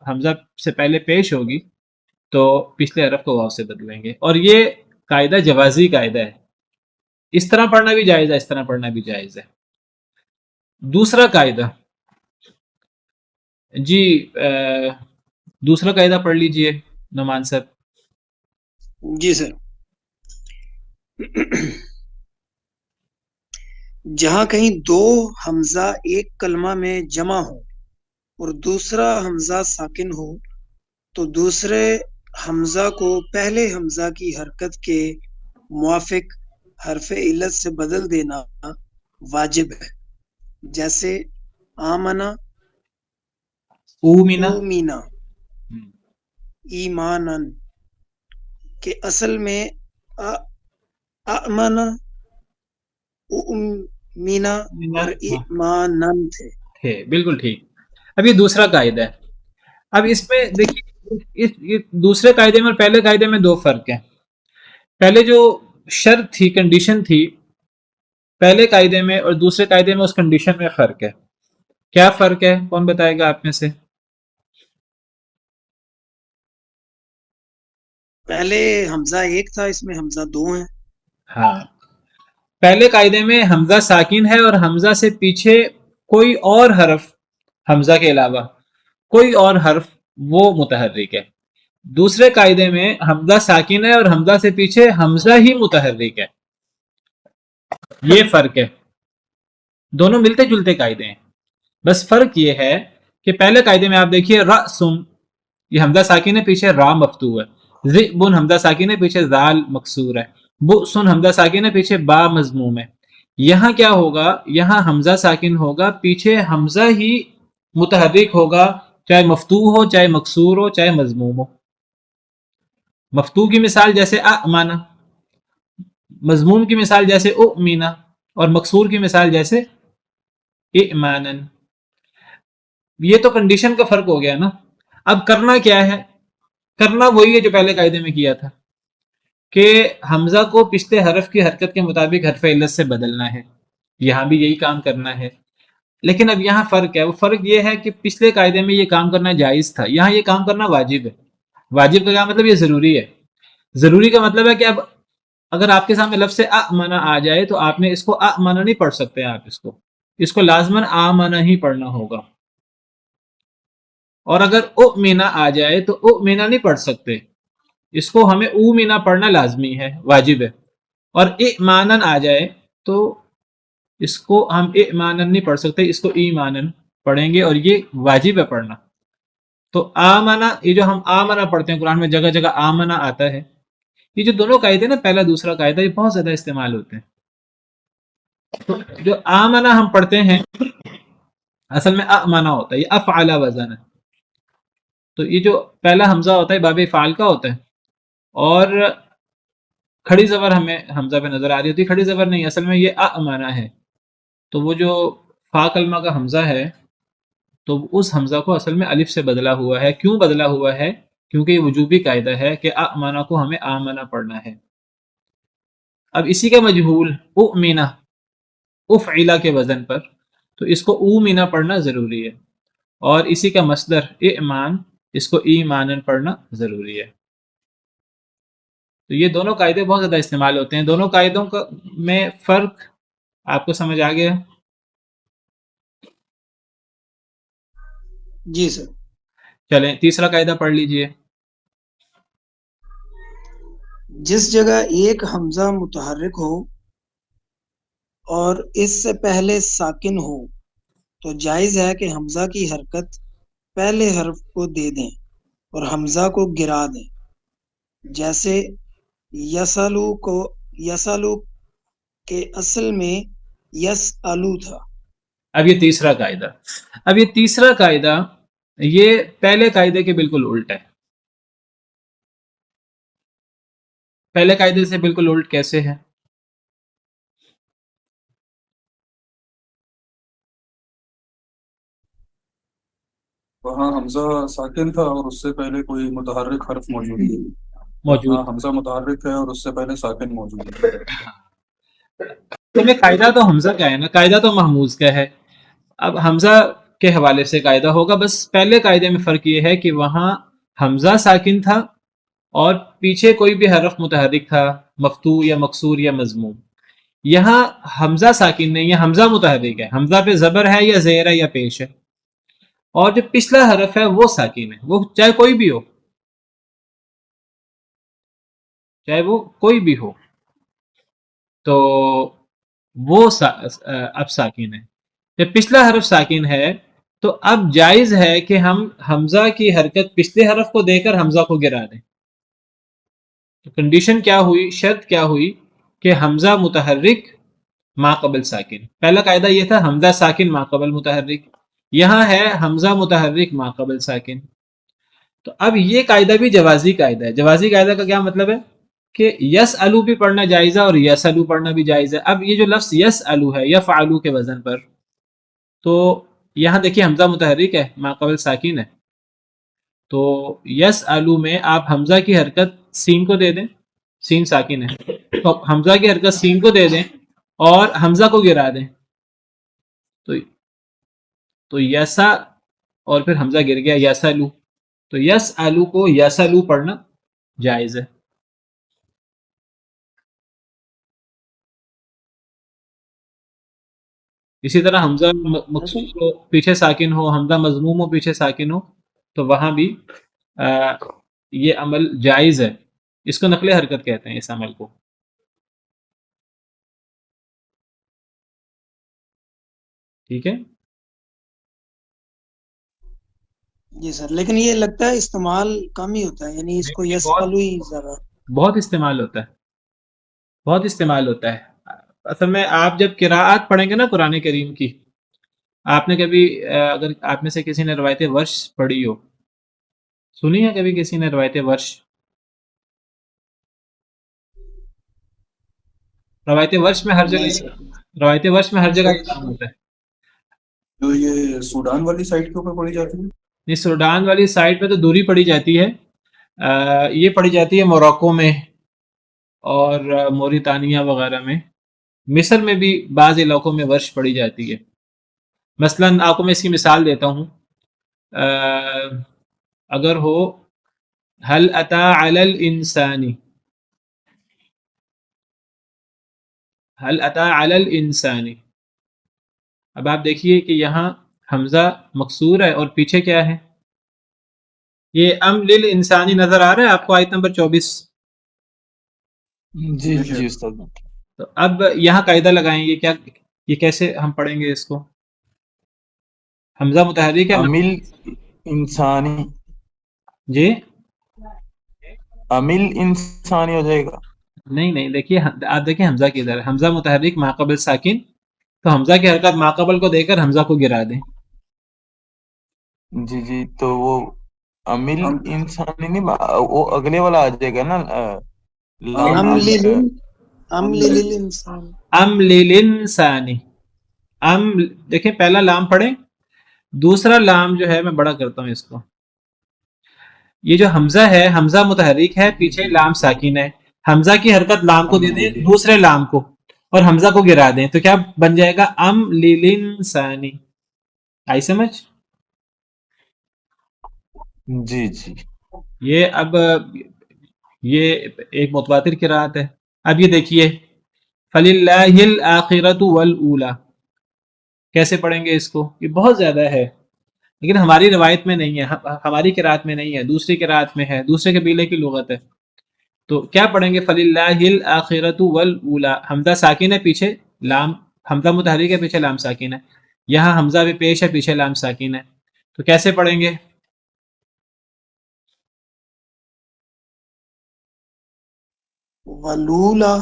حمزہ سے پہلے پیش ہوگی تو پچھلے حرف کو واو سے بدلیں گے. اور یہ قاعدہ جوازی قاعدہ ہے. اس طرح پڑھنا بھی جائز ہے، اس طرح پڑھنا بھی جائز ہے. دوسرا قاعدہ، جی دوسرا قاعدہ پڑھ لیجئے نعمان صاحب. جی سر. جہاں کہیں دو حمزہ ایک کلمہ میں جمع ہو اور دوسرا حمزہ ساکن ہو تو دوسرے حمزہ کو پہلے حمزہ کی حرکت کے موافق حرف علت سے بدل دینا واجب ہے. جیسے آمنا اومنا اومینا ایمانن کہ اصل میں آمنا اومینا اور ایمانن تھے. بالکل ٹھیک. اب یہ دوسرا قاعدہ ہے. اب اس میں دیکھیے دوسرے قاعدے میں اور پہلے قاعدے میں دو فرق ہیں. پہلے جو شرط تھی، کنڈیشن تھی پہلے قاعدے میں، اور دوسرے قاعدے میں اس کنڈیشن میں فرق ہے. کیا فرق ہے؟ کون بتائے گا آپ میں سے؟ پہلے حمزہ ایک تھا، اس میں حمزہ دو ہیں. ہاں پہلے قاعدے میں حمزہ ساکن ہے اور حمزہ سے پیچھے کوئی اور حرف، حمزہ کے علاوہ کوئی اور حرف وہ متحرک ہے. دوسرے قاعدے میں حمزہ ساکن ہے اور حمزہ سے پیچھے حمزہ ہی متحرک ہے. یہ فرق ہے، دونوں ملتے جلتے قاعدے ہیں، بس فرق یہ ہے کہ پہلے قاعدے میں آپ دیکھیے رأسن، یہ حمزہ ساکن ہے پیچھے را مفتوح ہے، ذئبن حمزہ ساکن ہے پیچھے ذال مکسور ہے، بؤسن حمزہ ساکن ہے پیچھے با مضموم ہے. یہاں کیا ہوگا، یہاں حمزہ ساکن ہوگا پیچھے حمزہ ہی متحرک ہوگا، چاہے مفتوح ہو چاہے مکسور ہو چاہے مضموم ہو. مفتوح کی مثال جیسے امانا، مضموم کی مثال جیسے اؤمنا، اور مکسور کی مثال جیسے ایمانن. یہ تو کنڈیشن کا فرق ہو گیا نا. اب کرنا کیا ہے، کرنا وہی ہے جو پہلے قاعدے میں کیا تھا کہ حمزہ کو پچھلے حرف کی حرکت کے مطابق حرف علت سے بدلنا ہے. یہاں بھی یہی کام کرنا ہے، لیکن اب یہاں فرق ہے. وہ فرق یہ ہے کہ پچھلے قاعدے میں یہ کام کرنا جائز تھا، یہاں یہ کام کرنا واجب ہے. واجب کا کیا مطلب، یہ ضروری ہے. ضروری کا مطلب ہے کہ اب اگر آپ کے سامنے لفظ امانا آ جائے تو آپ نے اس کو امانا نہیں پڑھ سکتے، آپ اس کو لازماً آمانا ہی پڑھنا ہوگا. اور اگر اؤمنا آ جائے تو اؤمنا نہیں پڑھ سکتے، اس کو ہمیں اومنا پڑھنا لازمی ہے، واجب ہے. اور ایمانن آ جائے تو اس کو ہم ایمانن نہیں پڑھ سکتے، اس کو ایمانن پڑھیں گے، اور یہ واجب ہے پڑھنا. تو آمنا، یہ جو ہم آمنا پڑھتے ہیں قرآن میں جگہ جگہ آمنا آتا ہے، یہ جو دونوں قاعدے نا، پہلا دوسرا قاعدہ، یہ بہت زیادہ استعمال ہوتے ہیں. تو جو آمنا ہم پڑھتے ہیں اصل میں امنا ہوتا ہے، یہ افعل وزن ہے. تو یہ جو پہلا حمزہ ہوتا ہے باب فعال کا ہوتا ہے، اور کھڑی زبر ہمیں حمزہ پہ نظر آ رہی ہوتی ہے، کھڑی زبر نہیں، اصل میں یہ امانا ہے. تو وہ جو فا کلمہ کا حمزہ ہے تو اس حمزہ کو اصل میں الف سے بدلا ہوا ہے. کیوں بدلا ہوا ہے؟ کیونکہ یہ وجوبی قاعدہ ہے کہ امانا کو ہمیں آمنا پڑھنا ہے. اب اسی کا مجہول اؤمنا افعلا کے وزن پر، تو اس کو اومنا پڑھنا ضروری ہے. اور اسی کا مصدر ایمان، اس کو ایمانن پڑھنا ضروری ہے. تو یہ دونوں قاعدے بہت زیادہ استعمال ہوتے ہیں. دونوں قاعدوں کا میں فرق آپ کو سمجھ آ گیا؟ جی سر. چلیں تیسرا قاعدہ پڑھ لیجئے. جس جگہ ایک حمزہ متحرک ہو اور اس سے پہلے ساکن ہو تو جائز ہے کہ حمزہ کی حرکت پہلے حرف کو دے دیں اور حمزہ کو گرا دیں. جیسے یسالو کے اصل میں یسالو تھا. اب یہ تیسرا قاعدہ، اب یہ تیسرا قاعدہ یہ پہلے قاعدے کے بالکل الٹ ہے. پہلے قاعدے سے بالکل الٹ کیسے ہے؟ وہاں حمزہ ساکن تھا اور اس سے پہلے کوئی متحرک حرف موجود ہے. موجود یہاں حمزہ متحرک ہے اور اس سے پہلے ساکن موجود ہے. تو میں قاعدہ تو حمزہ کا ہے نا، قاعدہ تو محموز کا ہے. اب حمزہ کے حوالے سے قاعدہ ہوگا، بس پہلے قاعدے میں فرق یہ ہے کہ وہاں حمزہ ساکن تھا اور پیچھے کوئی بھی حرف متحرک تھا، مفتوح یا مکسور یا مضموم. یہاں حمزہ ساکن نہیں ہے، حمزہ متحرک ہے. حمزہ پہ زبر ہے یا زیر ہے یا پیش ہے، اور جو پچھلا حرف ہے وہ ساکن ہے، وہ چاہے کوئی بھی ہو، چاہے وہ کوئی بھی ہو، تو وہ اب ساکن ہے. جب پچھلا حرف ساکن ہے تو اب جائز ہے کہ ہم حمزہ کی حرکت پچھلے حرف کو دے کر حمزہ کو گرا دیں. تو کنڈیشن کیا ہوئی، شرط کیا ہوئی کہ حمزہ متحرک ما قبل ساکن. پہلا قاعدہ یہ تھا حمزہ ساکن ما قبل متحرک، یہاں ہے حمزہ متحرک ما قبل ساکن. تو اب یہ قاعدہ بھی جوازی قاعدہ ہے. جوازی قاعدہ کا کیا مطلب ہے کہ یس الو بھی پڑھنا جائز ہے اور یس الو پڑھنا بھی جائز ہے. اب یہ جو لفظ یس الو ہے یفعلو کے وزن پر، تو یہاں دیکھیے حمزہ متحرک ہے ما قبل ساکن ہے، تو یس الو میں آپ حمزہ کی حرکت سین کو دے دیں، سین ساکن ہے تو حمزہ کی حرکت سین کو دے دیں اور حمزہ کو گرا دیں. تو یسا اور پھر حمزہ گر گیا یسالو، تو یس الو کو یسالو پڑھنا جائز ہے. اسی طرح حمزہ مقصور ہو پیچھے ساکن ہو، حمزہ مضموم ہو پیچھے ساکن ہو، تو وہاں بھی یہ عمل جائز ہے. اس کو نقل حرکت کہتے ہیں اس عمل کو. ٹھیک ہے. جی سر، لیکن یہ لگتا ہے استعمال کم ہی ہوتا ہے، یعنی اس کو یسألو ہی زیادہ. بہت استعمال ہوتا ہے، بہت استعمال ہوتا ہے. اصل میں آپ جب قراءات پڑھیں گے نا قرآن کریم کی، آپ نے کبھی اگر آپ میں سے کسی نے روایت ورش پڑھی ہو، سنی ہے کبھی کسی نے روایت ورش؟ روایت ورش میں ہر جگہ، روایت ورش میں ہر جگہ ہوتا ہے. جو یہ سوڈان والی سائڈ کے اوپر پڑھی جاتی ہے؟ نہیں، سوڈان والی سائڈ پہ تو دوری پڑھی جاتی ہے. یہ پڑھی جاتی ہے موراکو میں اور موریتانیہ وغیرہ میں. مصر میں بھی بعض علاقوں میں ورش پڑھی جاتی ہے. مثلا آپ کو میں اس کی مثال دیتا ہوں. اگر ہو هل اتا علی الانسان، هل اتا علی الانسان، اب آپ دیکھیے کہ یہاں حمزہ مکسور ہے اور پیچھے کیا ہے؟ یہ ام للانسانی نظر آ رہا ہے آپ کو آیت نمبر 24؟ جی جی استاد. تو اب یہاں قاعدہ لگائیں گے کیا، یہ کیسے ہم پڑھیں گے اس کو؟ حمزہ متحرک ہے. امل انسانی، جی امل انسانی ہو جائے گا. نہیں دیکھیے آپ دیکھیں حمزہ کی ادھر حمزہ متحرک ماقبل ساکن، تو حمزہ کی حرکت ماقبل کو دے کر حمزہ کو گرا دیں. جی جی، تو وہ امل انسانی نہیں، وہ اگلے والا آ جائے گا نا. ام للانسان، ام للانسانی، ام دیکھیں پہلا لام پڑھیں، دوسرا لام جو ہے میں بڑا کرتا ہوں اس کو. یہ جو حمزہ ہے حمزہ متحرک ہے، پیچھے لام ساکن ہے. حمزہ کی حرکت لام کو دے دیں دوسرے لام کو اور حمزہ کو گرا دیں، تو کیا بن جائے گا؟ ام للانسانی. آئی سمجھ؟ جی جی. یہ اب یہ ایک متواتر قرات ہے. اب یہ دیکھیے فَلِلَّهِ الْآخِرَةُ وَالْأُولَى، کیسے پڑھیں گے اس کو؟ یہ بہت زیادہ ہے لیکن ہماری روایت میں نہیں ہے، ہماری قرات میں نہیں ہے، دوسری قرات میں ہے، دوسرے قبیلے کی لغت ہے. تو کیا پڑھیں گے؟ فَلِلَّهِ الْآخِرَةُ وَالْأُولَى. حمزہ ساکن ہے، پیچھے لام، حمزہ متحرک ہے، پیچھے لام ساکن ہے. یہاں حمزہ بھی پیش ہے، پیچھے لام ساکن ہے. تو کیسے پڑھیں گے؟ ولولا،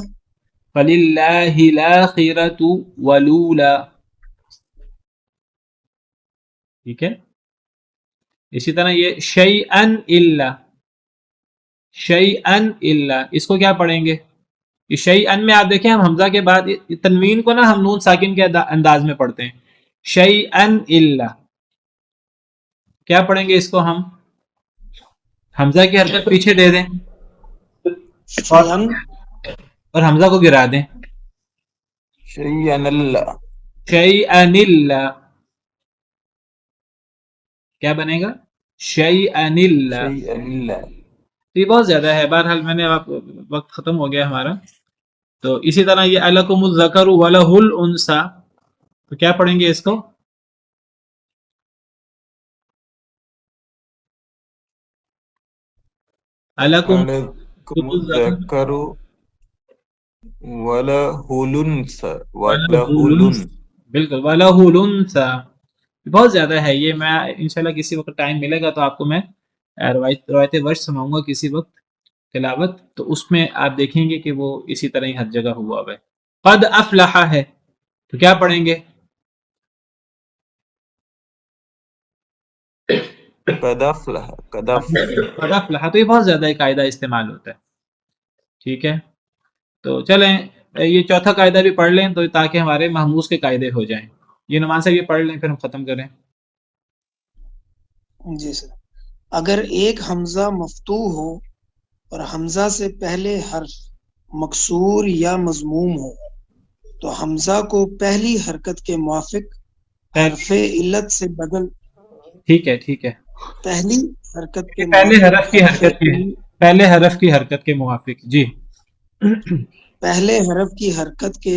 فَلِلَّهِ الْآخِرَةُ وَالْأُولَى. ٹھیک ہے. اسی طرح یہ شیئن الا، شیئن الا، اس کو کیا پڑھیں گے؟ یہ شیئن میں آپ دیکھیں ہم حمزہ کے بعد تنوین کو نا ہم نون ساکن کے انداز میں پڑھتے ہیں. شیئن الا، کیا پڑھیں گے اس کو ہم؟ حمزہ کی حرکت پیچھے دے دیں اور حمزہ کو گرا دیں. شیئن اللہ، شیئن الا، کیا بنے گا؟ شیئن الا. شیئن اللہ. تو یہ بہت زیادہ ہے. بہرحال میں نے وقت ختم ہو گیا ہمارا. تو اسی طرح یہ الکم الذکر ولہ الانثی، تو کیا پڑھیں گے اس کو؟ الکم الذکر وَلَهُ الْأُنثىٰ، وَلَهُ الْأُنثىٰ. بالکل ولہ الانثی. بہت زیادہ ہے یہ. میں انشاءاللہ کسی وقت ٹائم ملے گا تو آپ کو میں روایت ورش سناؤں گا کسی وقت تلاوت، تو اس میں آپ دیکھیں گے کہ وہ اسی طرح ہی ہر جگہ ہوا ہے. قد افلح ہے، تو کیا پڑھیں گے؟ قد افلح، قد افلح. قد افلح. تو یہ بہت زیادہ ایک قاعدہ استعمال ہوتا ہے. ٹھیک ہے. تو چلیں یہ چوتھا قاعدہ بھی پڑھ لیں تو تاکہ ہمارے محموز کے قاعدے ہو جائیں. یہ نعمان صاحب یہ پڑھ لیں پھر ہم ختم کریں. جی سر. اگر ایک حمزہ مفتوح ہو اور حمزہ سے پہلے حرف مکسور یا مضموم ہو تو حمزہ کو پہلی حرکت کے موافق حرف علت سے بدل. ٹھیک ہے ٹھیک ہے. پہلی حرکت کے پہلے موافق حرف کی حرکت کی، پہلے حرف کی حرکت کے موافق. جی پہلے حرف کی حرکت کے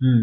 ہم،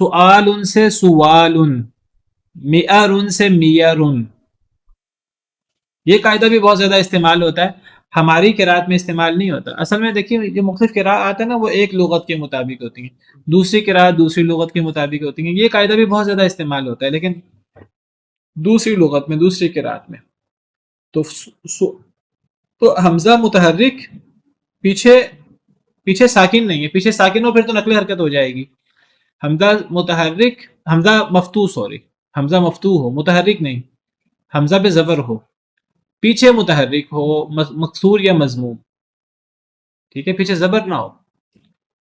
سؤال سے سوال، میئر سے میئر، یہ قاعدہ بھی بہت زیادہ استعمال ہوتا ہے، ہماری قرأت میں استعمال نہیں ہوتا۔ اصل میں دیکھیے جو مختلف قراءات ہیں نا وہ ایک لغت کے مطابق ہوتی ہیں، دوسری قراءت دوسری لغت کے مطابق ہوتی ہیں، یہ قاعدہ بھی بہت زیادہ استعمال ہوتا ہے لیکن دوسری لغت میں دوسری قراءت میں تو تو حمزہ متحرک پیچھے ساکن نہیں ہے، پیچھے ساکن ہو پھر تو نقلی حرکت ہو جائے گی۔ حمزہ متحرک، حمزہ مفتوح، حمزہ مفتوح ہو، متحرک نہیں، حمزہ پہ زبر ہو، پیچھے متحرک ہو، مکسور یا مضموم، ٹھیک ہے، پیچھے زبر نہ ہو،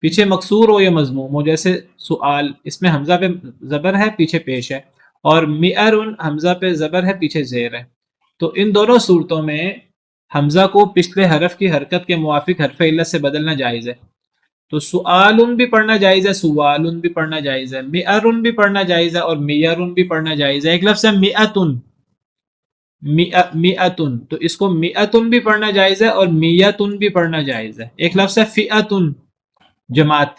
پیچھے مکسور ہو یا مضموم ہو، جیسے سؤال اس میں حمزہ پہ زبر ہے پیچھے پیش ہے، اور میئر حمزہ پہ زبر ہے پیچھے زیر ہے، تو ان دونوں صورتوں میں حمزہ کو پچھلے حرف کی حرکت کے موافق حرف علت سے بدلنا جائز ہے۔ تو سؤال بھی پڑھنا جائز ہے، سوال بھی پڑھنا جائز ہے، میئر بھی پڑھنا جائز ہے، اور میئر بھی پڑھنا جائز ہے۔ ایک لفظ ہے میئتن، میئتن، تو اس کو میئتن بھی پڑھنا جائز ہے اور میئتن بھی پڑھنا جائز ہے۔ ایک لفظ ہے فئتن، جماعت،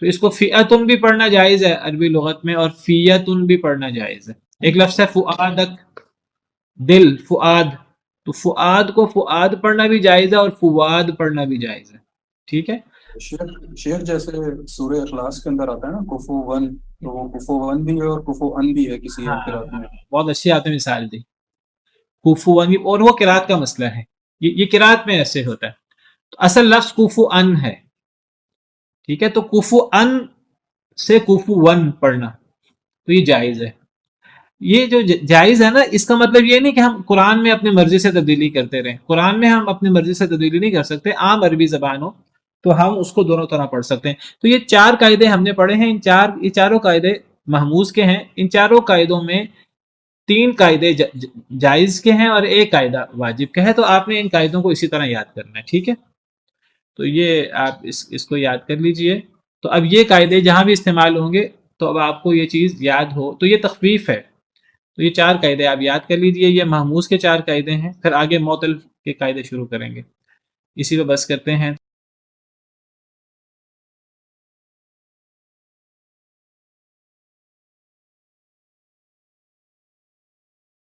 تو اس کو فئتن بھی پڑھنا جائز ہے عربی لغت میں، اور فیتن بھی پڑھنا جائز ہے۔ ایک لفظ ہے فؤادک، دل، فؤاد، تو فؤاد کو فؤاد پڑھنا بھی جائز ہے اور فواد پڑھنا بھی جائز ہے، ٹھیک ہے۔ شیخ جیسے سورہ اخلاص کے اندر آتا ہے نا کفو ون، تو وہ کفو ون بھی ہے اور کفو ان بھی ہے کسی اور قرأت میں۔ بہت اچھی آپ نے مثال دی، کوفو ان، اور وہ قرأت کا مسئلہ ہے، یہ قرأت میں ایسے ہوتا ہے۔ تو اصل لفظ کوفو ان ہے، ٹھیک ہے، تو کوفو ان سے کوفو ون پڑھنا تو یہ جائز ہے۔ یہ جو جائز ہے نا، اس کا مطلب یہ نہیں کہ ہم قرآن میں اپنی مرضی سے تبدیلی کرتے رہیں، قرآن میں ہم اپنی مرضی سے تبدیلی نہیں کر سکتے، عام عربی زبان ہو تو ہم اس کو دونوں طرح پڑھ سکتے ہیں۔ تو یہ 4 قاعدے ہم نے پڑھے ہیں، یہ چاروں قاعدے محموز کے ہیں۔ ان چاروں قاعدوں میں 3 قاعدے جائز کے ہیں اور 1 قاعدہ واجب کا ہے، تو آپ نے ان قاعدوں کو اسی طرح یاد کرنا ہے، ٹھیک ہے۔ تو یہ آپ اس کو یاد کر لیجئے۔ تو اب یہ قاعدے جہاں بھی استعمال ہوں گے تو اب آپ کو یہ چیز یاد ہو، تو یہ تخفیف ہے، تو یہ 4 قاعدے آپ یاد کر لیجئے، یہ محموز کے 4 قاعدے ہیں، پھر آگے معطل کے قاعدے شروع کریں گے۔ اسی پہ بس کرتے ہیں۔